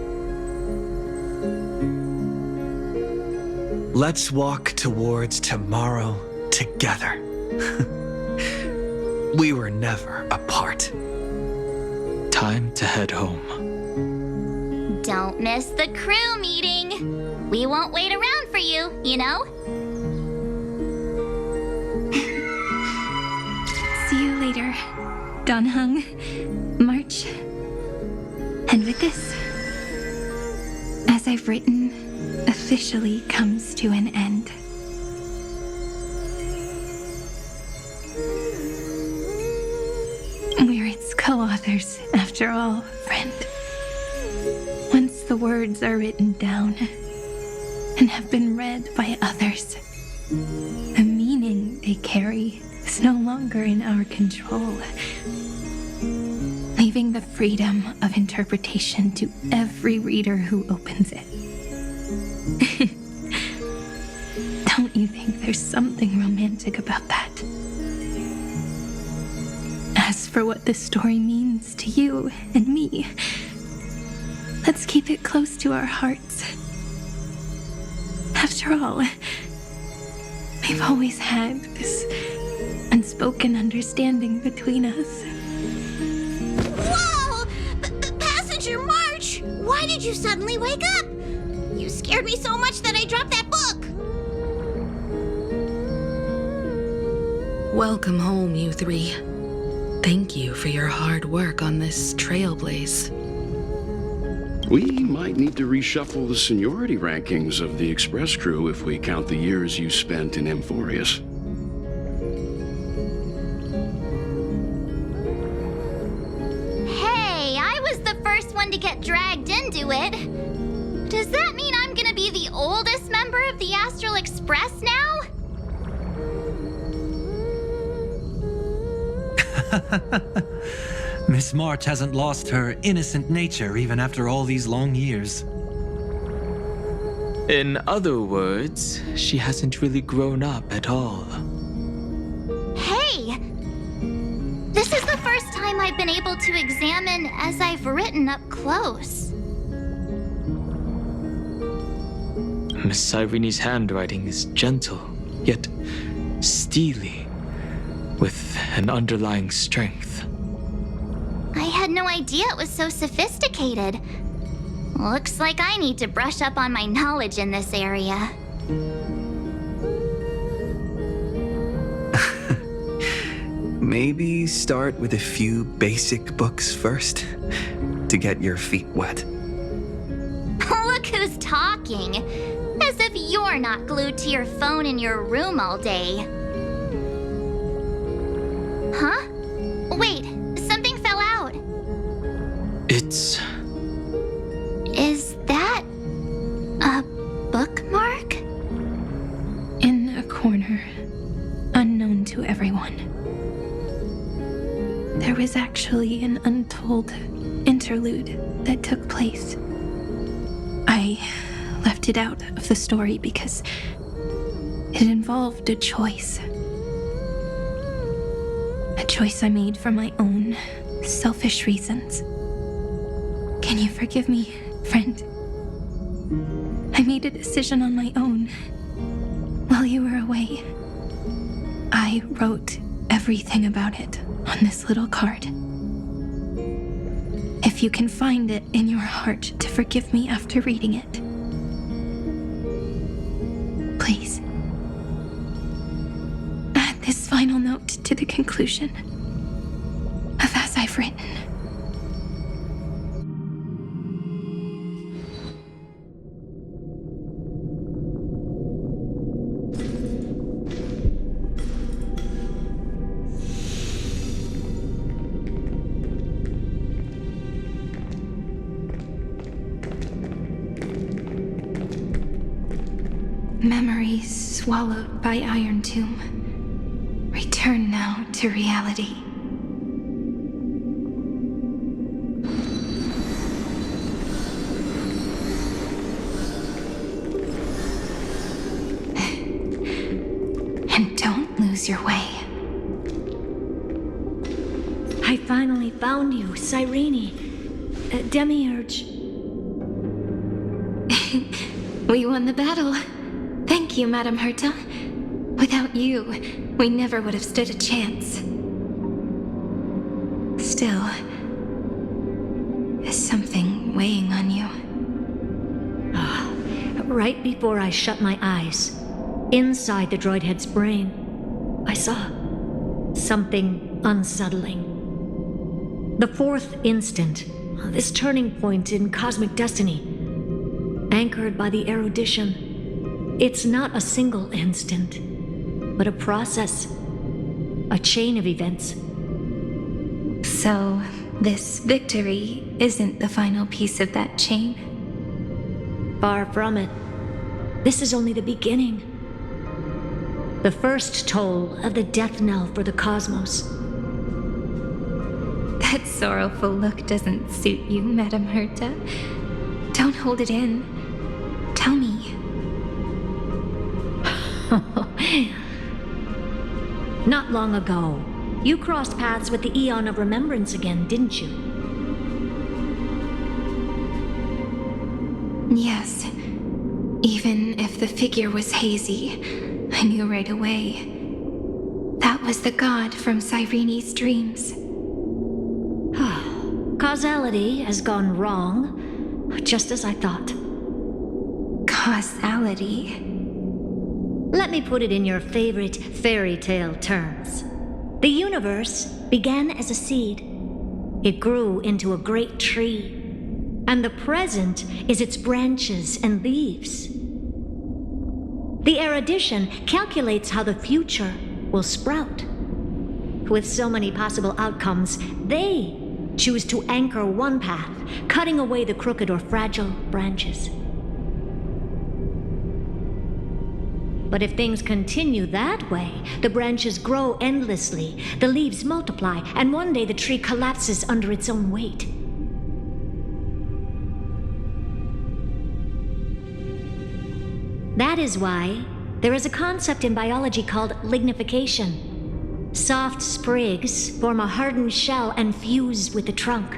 Let's walk towards tomorrow together. We were never apart. Time to head home. Don't miss the crew meeting. We won't wait around for you, you know? See you later, Donhung, March. And with this, As I've Written officially comes to an end. We're its co-authors, after all, friend. Once the words are written down and have been read by others, the meaning they carry is no longer in our control, leaving the freedom of interpretation to every reader who opens it. Don't you think there's something romantic about that? As for what this story means to you and me, let's keep it close to our hearts. After all, we've always had this unspoken understanding between us. Whoa! Passenger March! Why did you suddenly wake up? You scared me so much that I dropped that book! Welcome home, you three. Thank you for your hard work on this trailblaze. We might need to reshuffle the seniority rankings of the Express crew if we count the years you spent in Amphoreous. Hey, I was the first one to get dragged into it. Does that mean I'm gonna be the oldest member of the Astral Express now? Miss March hasn't lost her innocent nature even after all these long years. In other words, she hasn't really grown up at all. Hey! This is the first time I've been able to examine As I've Written up close. Miss Irene's handwriting is gentle, yet steely, with an underlying strength. I had no idea it was so sophisticated. Looks like I need to brush up on my knowledge in this area. Maybe start with a few basic books first, to get your feet wet. Look who's talking. As if you're not glued to your phone in your room all day. Huh? Wait, something fell out. It's... Is that a bookmark? In a corner, unknown to everyone. There was actually an untold interlude that took place. I left it out of the story because it involved a choice. A choice I made for my own selfish reasons. Can you forgive me, friend? I made a decision on my own while you were away. I wrote everything about it on this little card. If you can find it in your heart to forgive me after reading it, please add this final note to the conclusion of As I've Written. Memories swallowed by Iron Tomb return now to reality. And don't lose your way. I finally found you, Cyrene. Demiurge. We won the battle. Thank you, Madame Herta. Without you, we never would have stood a chance. Still, is something weighing on you? Right before I shut my eyes, inside the droid head's brain, I saw something unsettling. The fourth instant, this turning point in cosmic destiny, anchored by the erudition. It's not a single instant, but a process, a chain of events. So, this victory isn't the final piece of that chain? Far from it. This is only the beginning. The first toll of the death knell for the cosmos. That sorrowful look doesn't suit you, Madame Herta. Don't hold it in. Tell me. Not long ago, you crossed paths with the Eon of Remembrance again, didn't you? Yes. Even if the figure was hazy, I knew right away. That was the god from Cyrene's dreams. Causality has gone wrong, just as I thought. Causality? Let me put it in your favorite fairy tale terms. The universe began as a seed. It grew into a great tree. And the present is its branches and leaves. The erudition calculates how the future will sprout. With so many possible outcomes, they choose to anchor one path, cutting away the crooked or fragile branches. But if things continue that way, the branches grow endlessly, the leaves multiply, and one day the tree collapses under its own weight. That is why there is a concept in biology called lignification. Soft sprigs form a hardened shell and fuse with the trunk.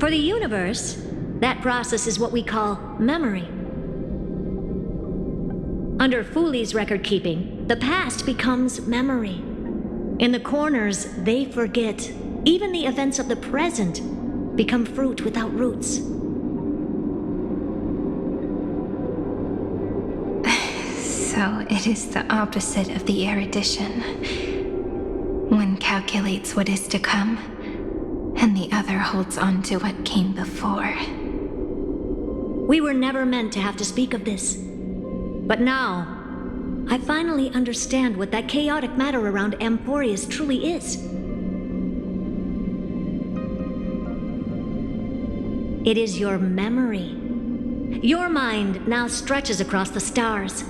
For the universe, that process is what we call memory. Under Fooley's record-keeping, the past becomes memory. In the corners, they forget. Even the events of the present become fruit without roots. So it is the opposite of the erudition. One calculates what is to come, and the other holds on to what came before. We were never meant to have to speak of this. But now, I finally understand what that chaotic matter around Amphoreous truly is. It is your memory. Your mind now stretches across the stars,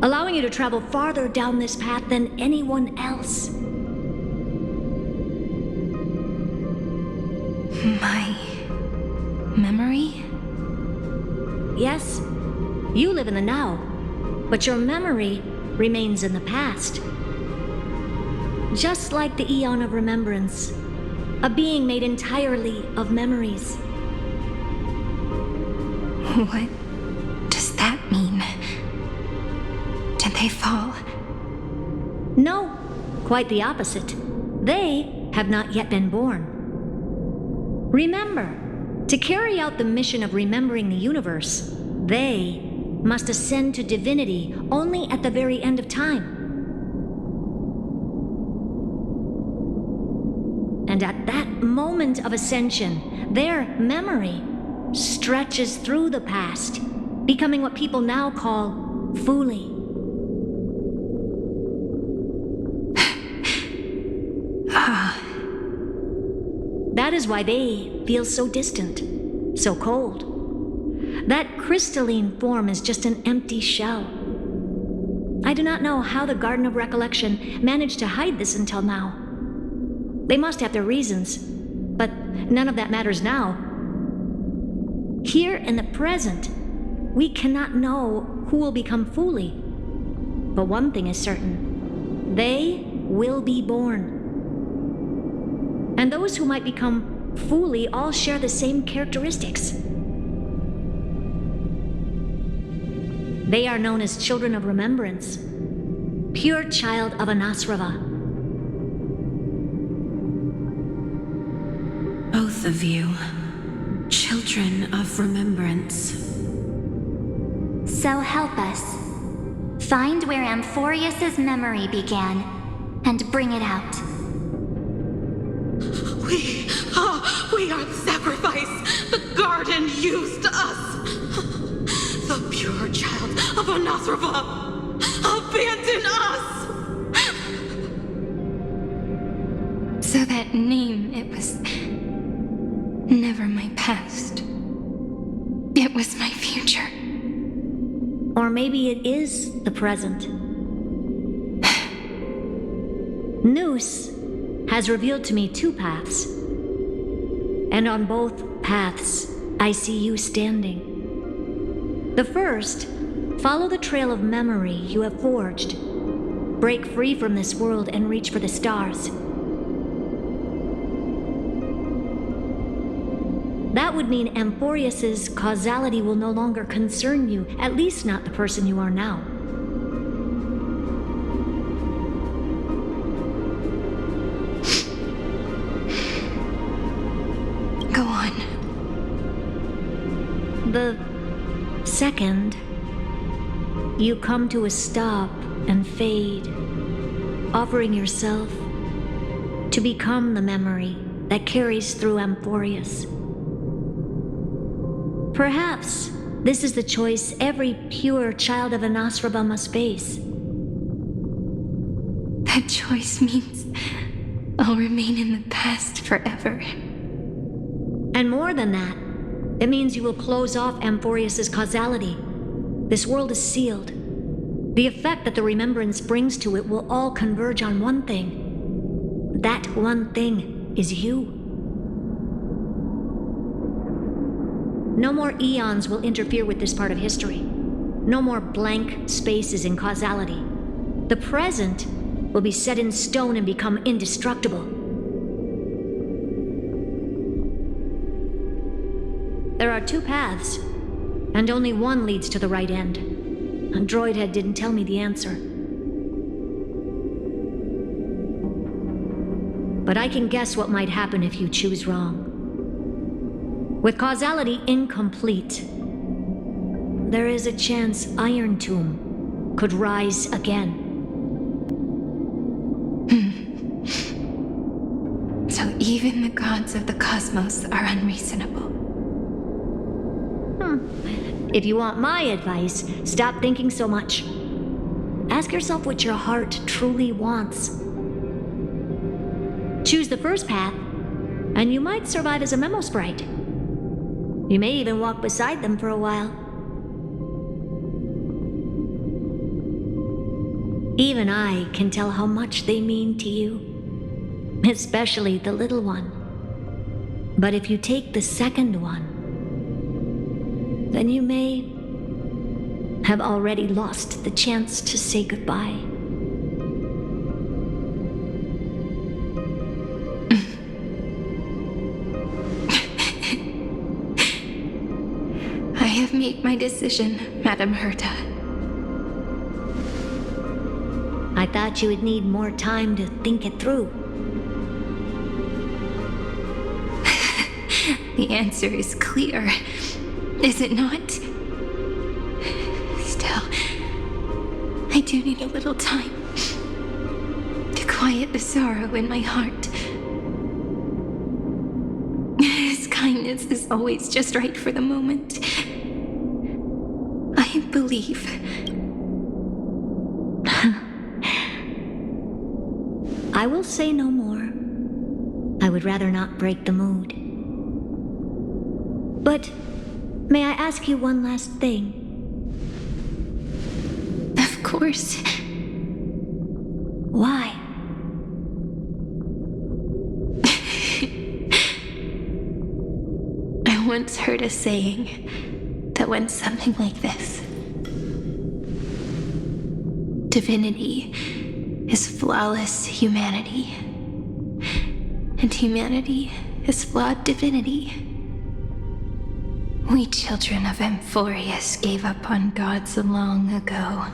allowing you to travel farther down this path than anyone else. My memory? Yes, you live in the now, but your memory remains in the past. Just like the Eon of Remembrance, a being made entirely of memories. What does that mean? Did they fall? No, quite the opposite. They have not yet been born. Remember, to carry out the mission of remembering the universe, they must ascend to divinity only at the very end of time. And at that moment of ascension, their memory stretches through the past, becoming what people now call Fooley. That is why they feel so distant, so cold. That crystalline form is just an empty shell. I do not know how the Garden of Recollection managed to hide this until now. They must have their reasons, but none of that matters now. Here in the present, we cannot know who will become Fooley. But one thing is certain. They will be born. And those who might become Fooley all share the same characteristics. They are known as children of remembrance, pure child of Anasrava. Both of you, children of remembrance. So help us. Find where Amphoreous' memory began, and bring it out. We are the sacrifice the garden used us. The pure child of Anasrava abandon us. So that name, it was never my past. It was my future. Or maybe it is the present. Noose has revealed to me two paths. And on both paths, I see you standing. The first, follow the trail of memory you have forged. Break free from this world and reach for the stars. That would mean Amphoreous' causality will no longer concern you, at least not the person you are now. Go on. The second, you come to a stop and fade, offering yourself to become the memory that carries through Amphoreous. Perhaps this is the choice every pure child of Anasrava must face. That choice means I'll remain in the past forever. And more than that, it means you will close off Amphoreous' causality. This world is sealed. The effect that the remembrance brings to it will all converge on one thing. That one thing is you. No more eons will interfere with this part of history. No more blank spaces in causality. The present will be set in stone and become indestructible. There are two paths, and only one leads to the right end. Droidhead didn't tell me the answer. But I can guess what might happen if you choose wrong. With causality incomplete, there is a chance Iron Tomb could rise again. So even the gods of the cosmos are unreasonable. If you want my advice, stop thinking so much. Ask yourself what your heart truly wants. Choose the first path, and you might survive as a memo sprite. You may even walk beside them for a while. Even I can tell how much they mean to you, especially the little one. But if you take the second one, then you may have already lost the chance to say goodbye. I have made my decision, Madam Herta. I thought you would need more time to think it through. The answer is clear, is it not? Still, I do need a little time to quiet the sorrow in my heart. His kindness is always just right for the moment. I believe. I will say no more. I would rather not break the mood. But may I ask you one last thing? Of course. Why? I once heard a saying that went something like this. Divinity is flawless humanity, and humanity is flawed divinity. We children of Amphoreous gave up on gods long ago.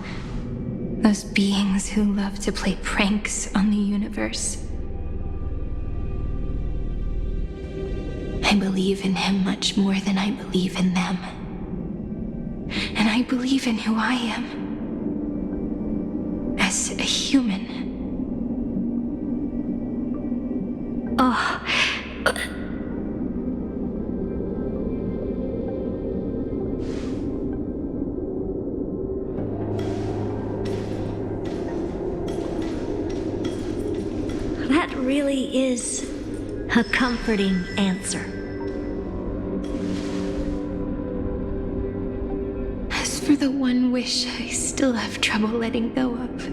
Those beings who love to play pranks on the universe. I believe in him much more than I believe in them. And I believe in who I am. As a human. Oh. That really is a comforting answer. As for the one wish I still have trouble letting go of.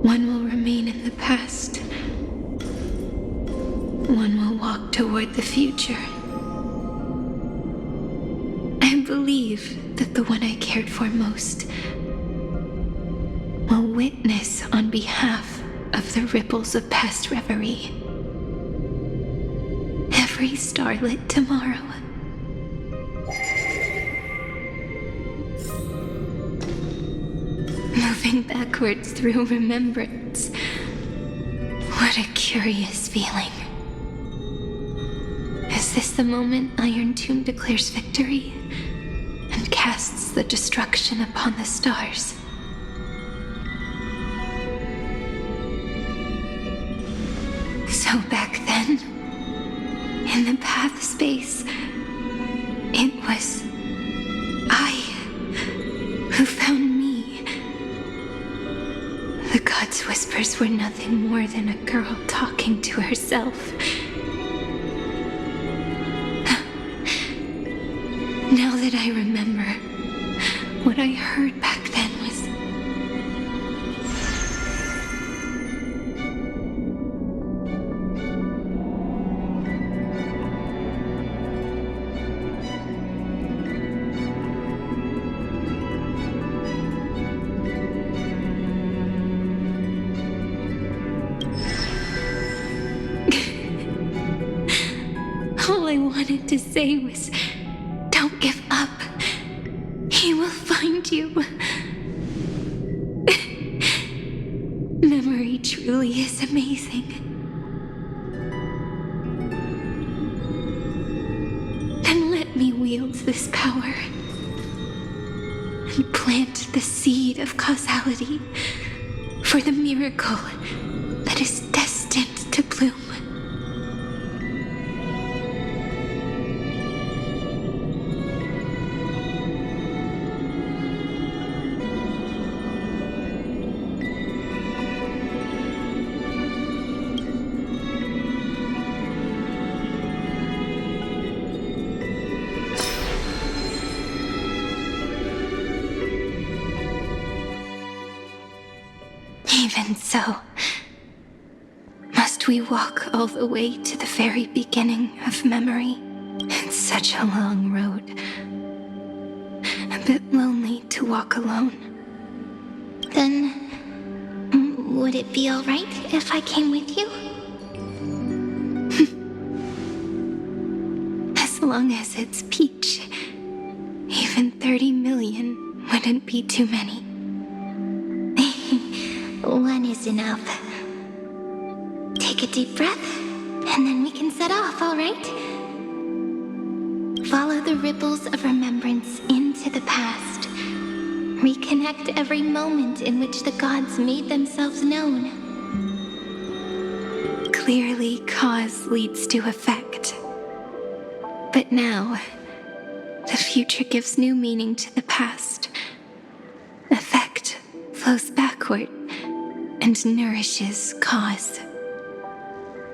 One will remain in the past. One will walk toward the future. I believe that the one I cared for most will witness on behalf of the ripples of past reverie. Every starlit tomorrow. Moving backwards through remembrance. What a curious feeling. Is this the moment Iron Tomb declares victory and casts the destruction upon the stars? So back then, in the path space, it was I who found me. The gods' whispers were nothing more than a girl talking to herself. Now that I remember, what I heard back then was... All I wanted to say was, don't give up. He will find you. Memory truly is amazing. Then let me wield this power and plant the seed of causality for the miracle that is destined to bloom. Even so, must we walk all the way to the very beginning of memory? It's such a long road. A bit lonely to walk alone. Then, would it be alright if I came with you? As long as it's Peach, even 30 million wouldn't be too many. One is enough. Take a deep breath, and then we can set off, alright? Follow the ripples of remembrance into the past. Reconnect every moment in which the gods made themselves known. Clearly, cause leads to effect. But now, the future gives new meaning to the past. Effect flows backward and nourishes cause.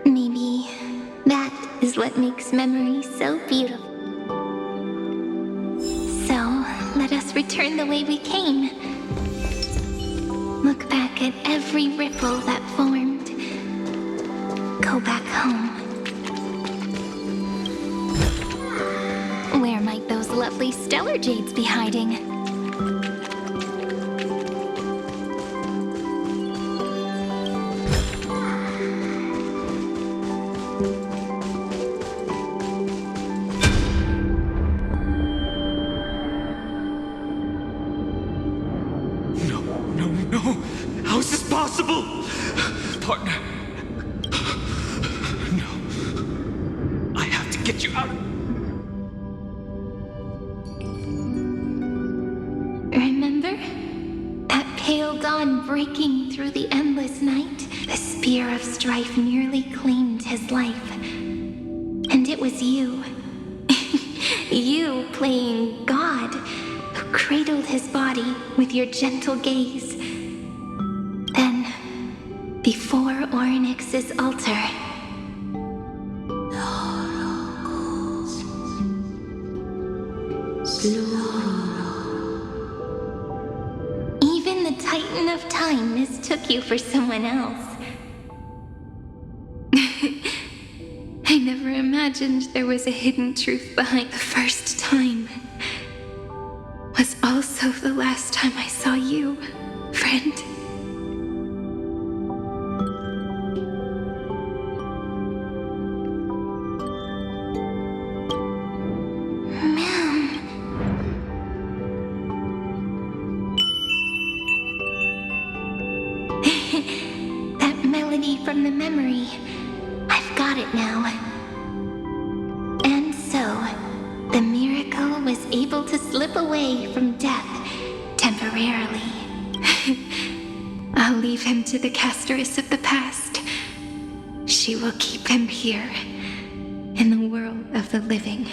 Maybe that is what makes memory so beautiful. So, let us return the way we came. Look back at every ripple that formed. Go back home. Where might those lovely stellar jades be hiding? No! How is this possible? Partner. No. I have to get you out of... Remember? That pale dawn breaking through the endless night? The spear of strife nearly claimed his life. And it was you. You playing God, who cradled his body with your gentle gaze. Then, before Orynyx's altar, even the Titan of Time mistook you for someone else. I never imagined there was a hidden truth behind the first time. Was also the last time I saw you, friend. That melody from the memory. I've got it now. And so, the miracle was able to slip away from death temporarily. I'll leave him to the casteress of the past. She will keep him here, in the world of the living.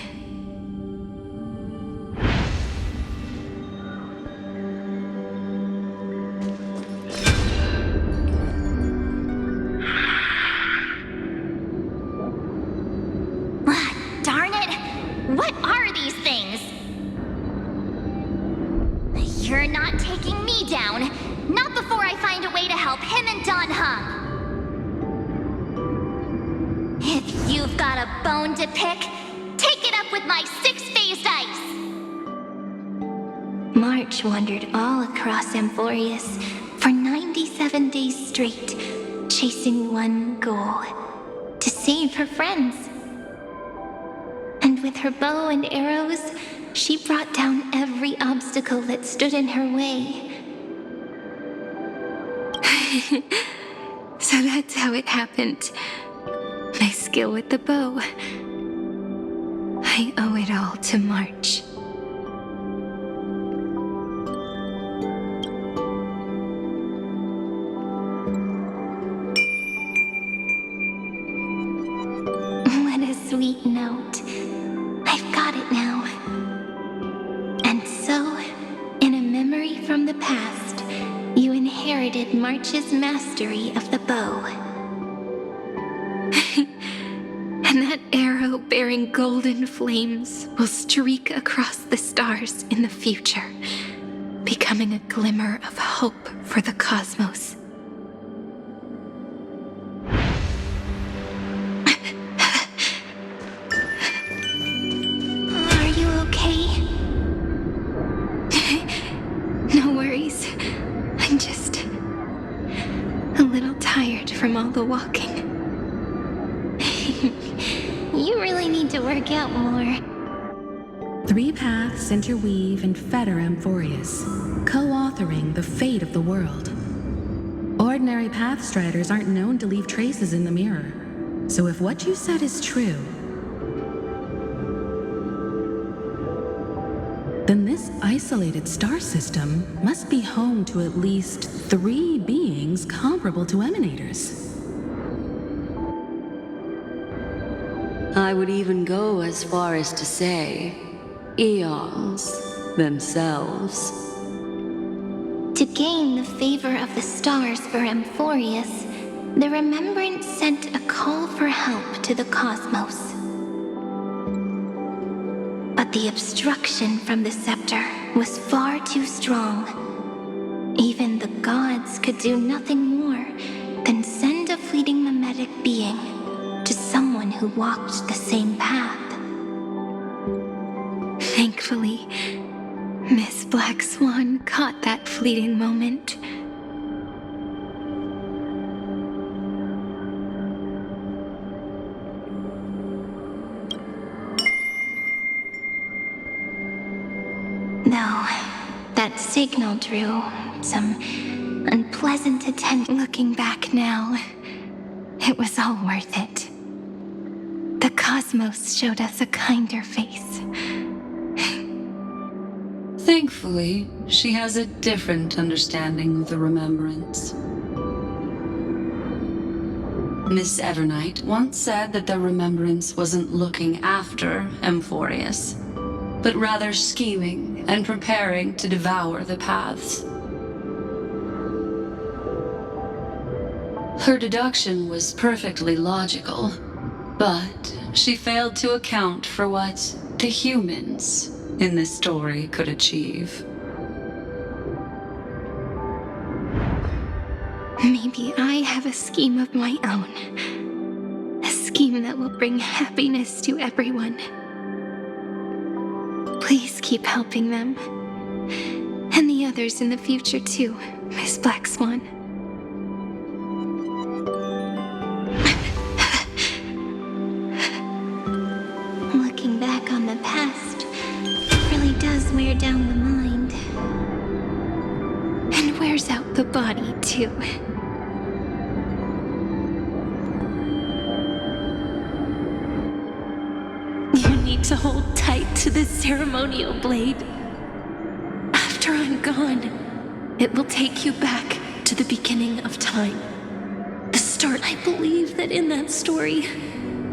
Darn it! What are these things? You're not taking me down. Not before I find a way to help him and Don Hung. If you've got a bone to pick, take it up with my six-phased ice. March wandered all across Amphoreous for 97 days straight, chasing one goal: to save her friends. And with her bow and arrows, she brought down every obstacle that stood in her way. So that's how it happened. My skill with the bow. I owe it all to March. What a sweet note. I've got it now. And so, in a memory from the past, you inherited March's mastery of the bow. And that arrow bearing golden flames will streak across the stars in the future, becoming a glimmer of hope for the cosmos. Are you okay? No worries. I'm just a little tired from all the walking. You really need to work out more. 3 paths interweave and fetter Amphoreous, co-authoring the fate of the world. Ordinary pathstriders aren't known to leave traces in the mirror, so if what you said is true, then this isolated star system must be home to at least 3 beings comparable to emanators. I would even go as far as to say, eons themselves. To gain the favor of the stars for Amphoreous, the Remembrance sent a call for help to the cosmos. But the obstruction from the scepter was far too strong. Even the gods could do nothing more than send a fleeting mimetic being to someone who walked the same path. Thankfully, Miss Black Swan caught that fleeting moment. Though that signal drew some unpleasant attention. Looking back now, it was all worth it. The cosmos showed us a kinder face. Thankfully, she has a different understanding of the Remembrance. Miss Evernight once said that the Remembrance wasn't looking after Amphoreous, but rather scheming and preparing to devour the paths. Her deduction was perfectly logical, but she failed to account for what the humans in this story could achieve. Maybe I have a scheme of my own. A scheme that will bring happiness to everyone. Please keep helping them. And the others in the future too, Miss Black Swan. Looking back on the past really does wear down the mind. And wears out the body too. You need to hold tight to this ceremonial blade. After I'm gone, it will take you back to the beginning of time. The start. I believe that in that story,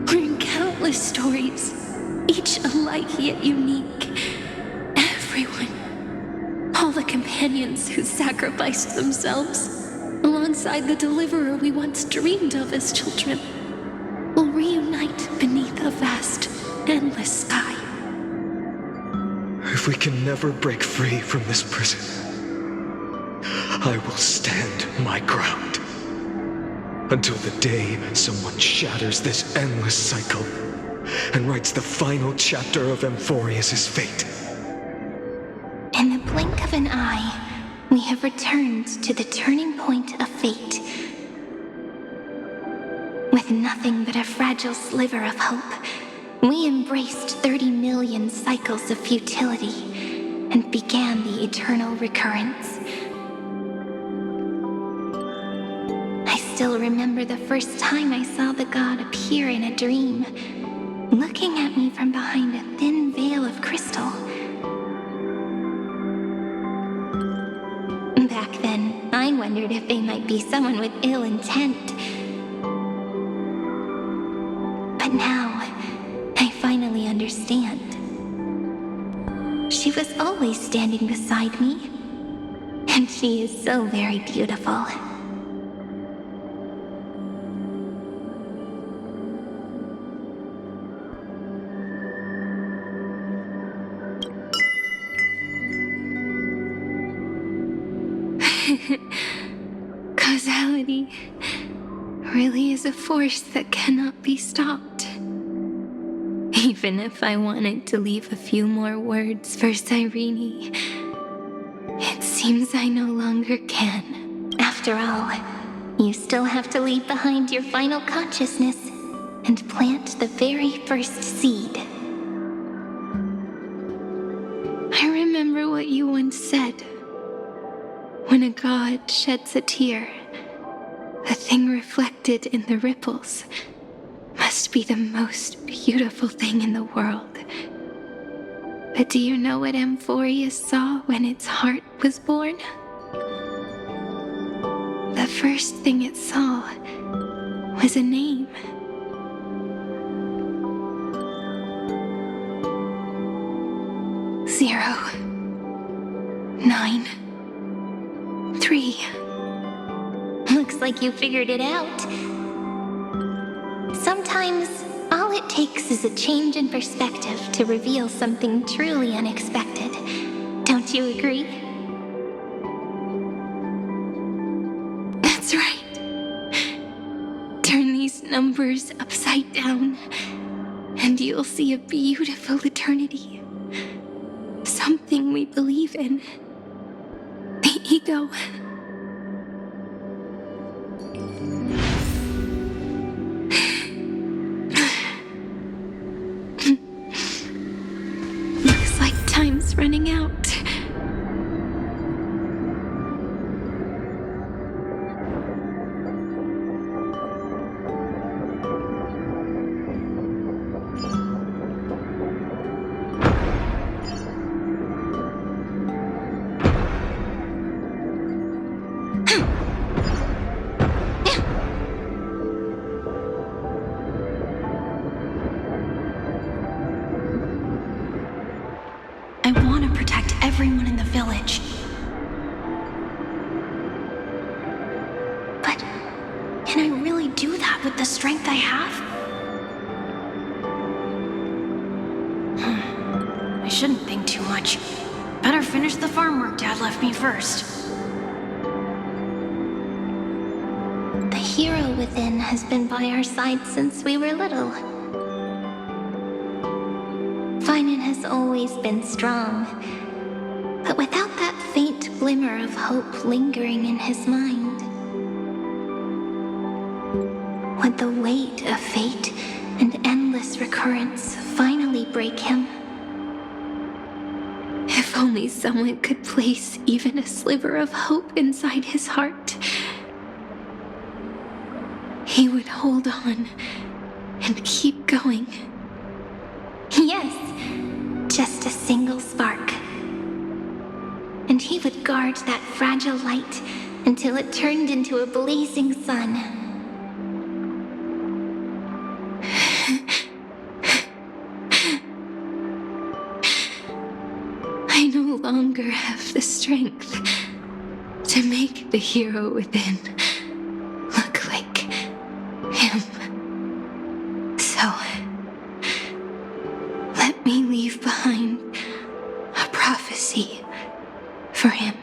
or in countless stories, each alike yet unique, everyone, all the companions who sacrificed themselves, alongside the deliverer we once dreamed of as children, will reunite beneath a vast, endless sky. If we can never break free from this prison, I will stand my ground. Until the day someone shatters this endless cycle and writes the final chapter of Amphoreous' fate. In the blink of an eye, we have returned to the turning point of fate. With nothing but a fragile sliver of hope, We embraced 30 million cycles of futility and began the eternal recurrence. I still remember the first time I saw the god appear in a dream, looking at me from behind a thin veil of crystal. Back then, I wondered if they might be someone with ill intent. But now, I finally understand. She was always standing beside me, and she is so very beautiful. Causality really is a force that cannot be stopped. Even if I wanted to leave a few more words for Cyrene, it seems I no longer can. After all, you still have to leave behind your final consciousness and plant the very first seed. I remember what you once said. When a god sheds a tear, the thing reflected in the ripples must be the most beautiful thing in the world. But do you know what Amphoreous saw when its heart was born? The first thing it saw was a name. Zero, 9, 3. Looks like you figured it out. Sometimes, all it takes is a change in perspective to reveal something truly unexpected. Don't you agree? That's right. Turn these numbers upside down, and you'll see a beautiful eternity. Something we believe in. The ego. Looks like time's running out. I want to protect everyone in the village. But can I really do that with the strength I have? I shouldn't think too much. Better finish the farm work Dad left me first. The hero within has been by our side since we were little. Finan has always been strong, but without that faint glimmer of hope lingering in his mind. Would the weight of fate and endless recurrence finally break him? If only someone could place even a sliver of hope inside his heart, he would hold on and keep going. Yes, just a single spark. And he would guard that fragile light until it turned into a blazing sun. I no longer have the strength to make the hero within look like him. So, let me leave behind a prophecy for him.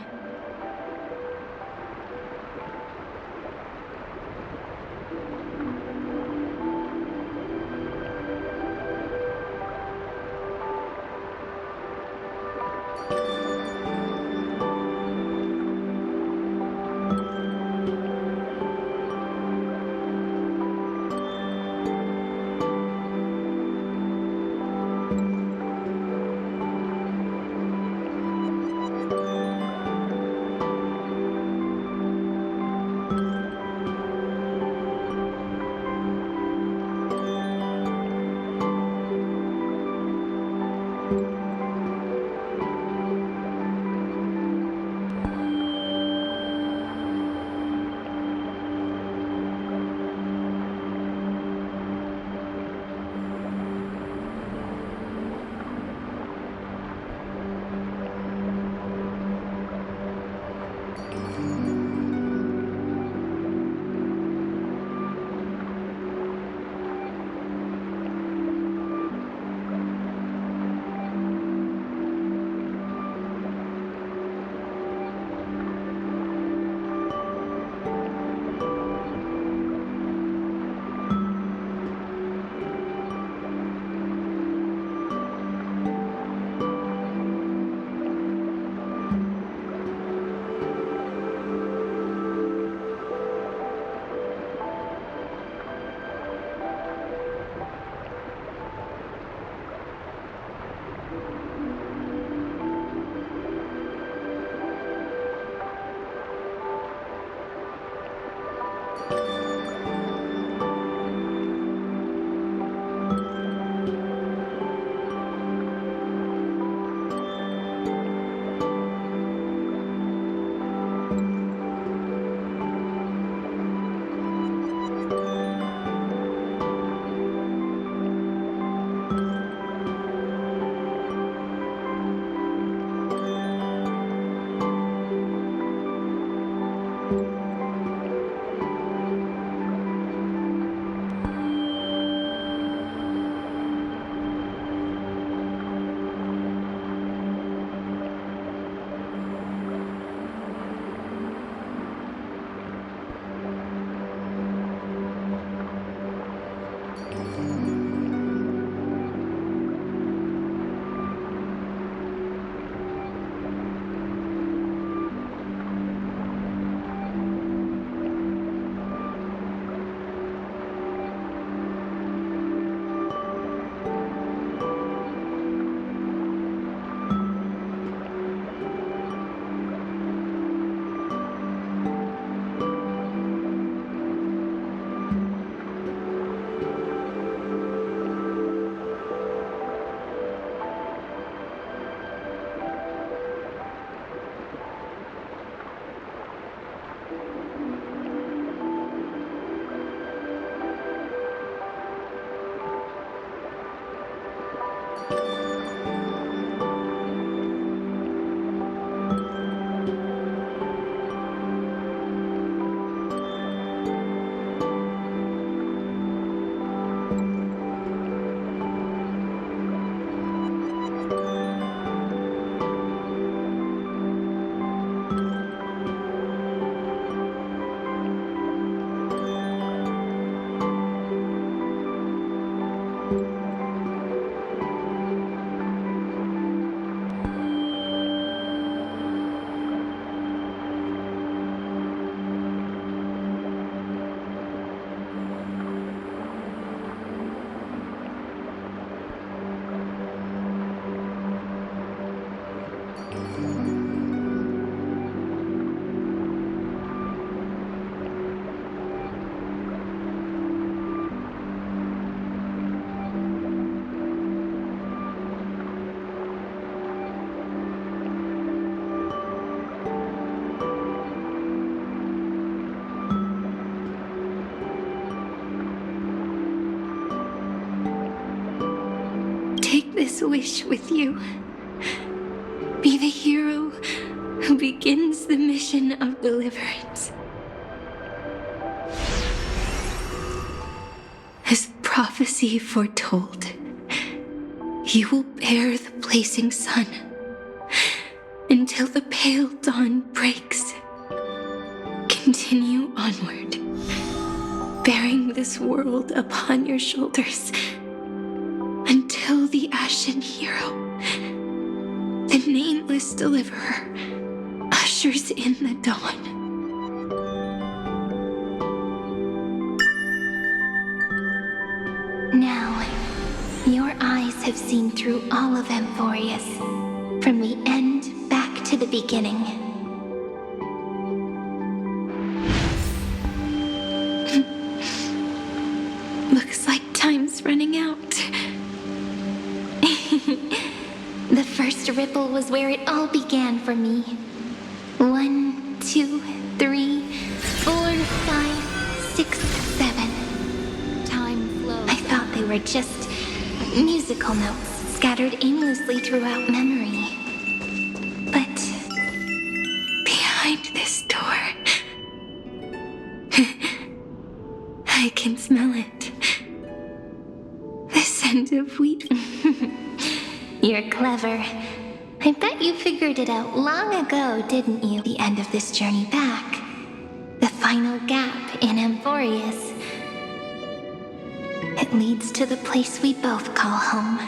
Take this wish with you. Be the hero who begins the mission of deliverance. As prophecy foretold, you will bear the blazing sun until the pale dawn breaks. Continue onward, bearing this world upon your shoulders until the Ashen Hero, the nameless deliverer, ushers in the dawn. Now, your eyes have seen through all of Amphoreous, from the end back to the beginning. Looks like time's running out. The first ripple was where it all began for me. 1, 2, 3, 4, 5, 6, 7. Time flowed. I thought they were just musical notes scattered aimlessly throughout memory. But behind this door, I can smell it. The scent of wheat. You're clever. I bet you figured it out long ago, didn't you? The end of this journey back. The final gap in Amphoreous. It leads to the place we both call home.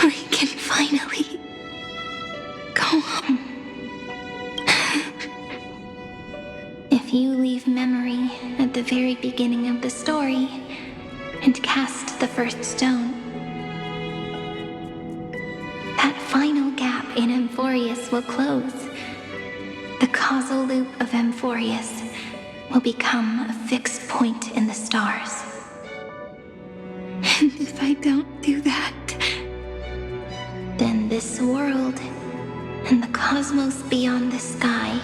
We can finally go home. If you leave memory at the very beginning of the story and cast the first stone, that final gap in Amphoreous will close. The causal loop of Amphoreous will become a fixed point in the stars. And if I don't do that, then this world and the cosmos beyond the sky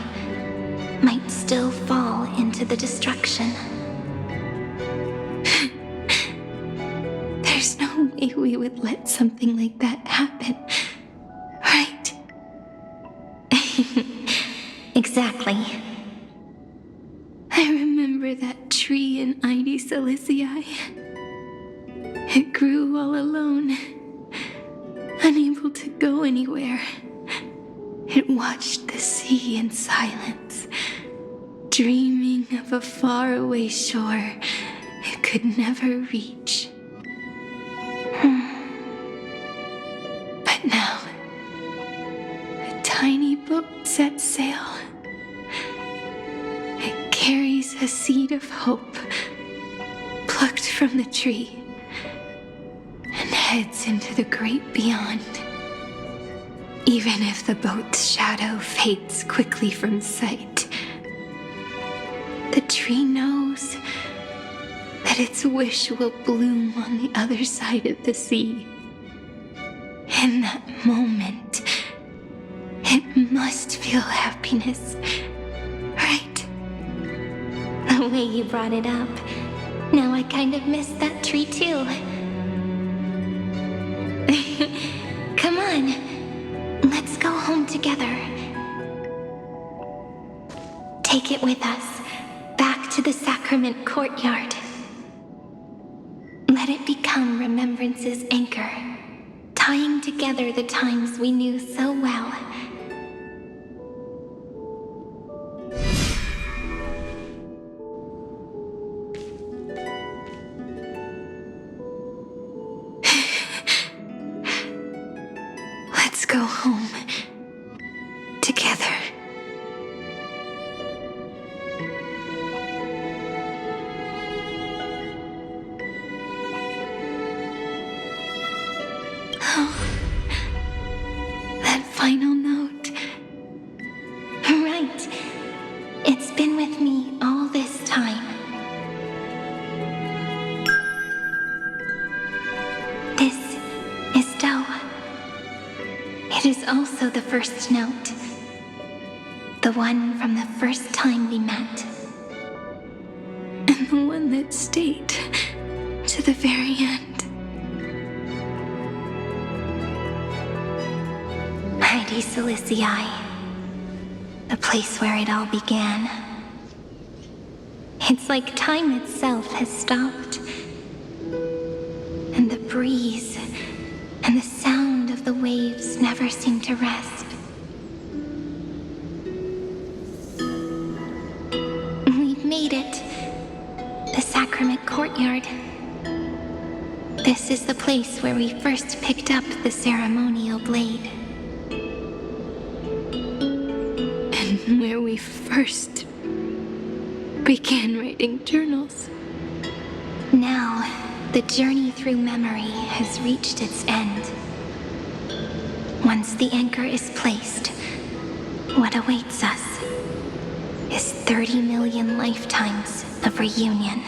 might still fall into the destruction. There's no way we would let something like that happen, right? Exactly. I remember that tree in Ide Silicii. It grew all alone, unable to go anywhere. It watched the sea in silence, dreaming of a faraway shore it could never reach. But now, a tiny boat sets sail. It carries a seed of hope, plucked from the tree, and heads into the great beyond. Even if the boat's shadow fades quickly from sight, the tree knows that its wish will bloom on the other side of the sea. In that moment, it must feel happiness, right? The way you brought it up, now I kind of miss that tree too. Come on, let's go home together. Take it with us, back to the sacrament courtyard. Let it become remembrance's anchor, tying together the times we knew so well. Let's go home together. That final note. Right. It's been with me all this time. This is Doe. It is also the first note. The one from the first time we met. And the one that stayed to the very end. Ide Silicii, the place where it all began. It's like time itself has stopped. And the breeze and the sound of the waves never seem to rest. We've made it. The sacrament courtyard. This is the place where we first picked up the ceremonial blade. And where we first began writing journals. Now, the journey through memory has reached its end. Once the anchor is placed, what awaits us is 30 million lifetimes of reunion.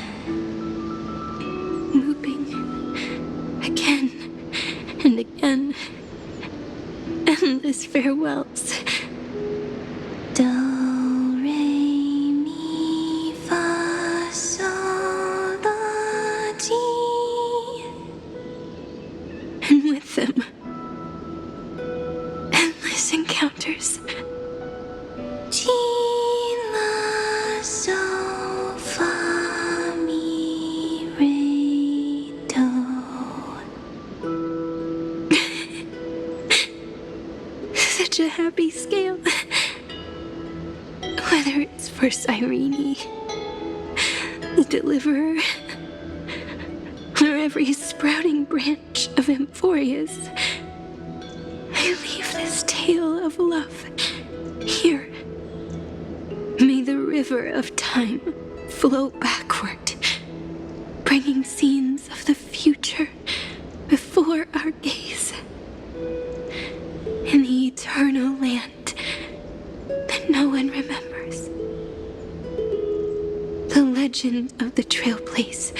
Looping again and again. Endless farewells. Do, re, mi, fa, sol, la, ti. And with them, endless encounters. Ti, la, sol, fa, mi, re, do. Such a happy scale. Whether it's for Cyrene, the Deliverer, or every sprouting branch of Amphoreous, I leave this tale of love here. May the river of time flow backward, bringing scenes of the future before our gaze. In the eternal land that no one remembers. extension of the Trailblaze.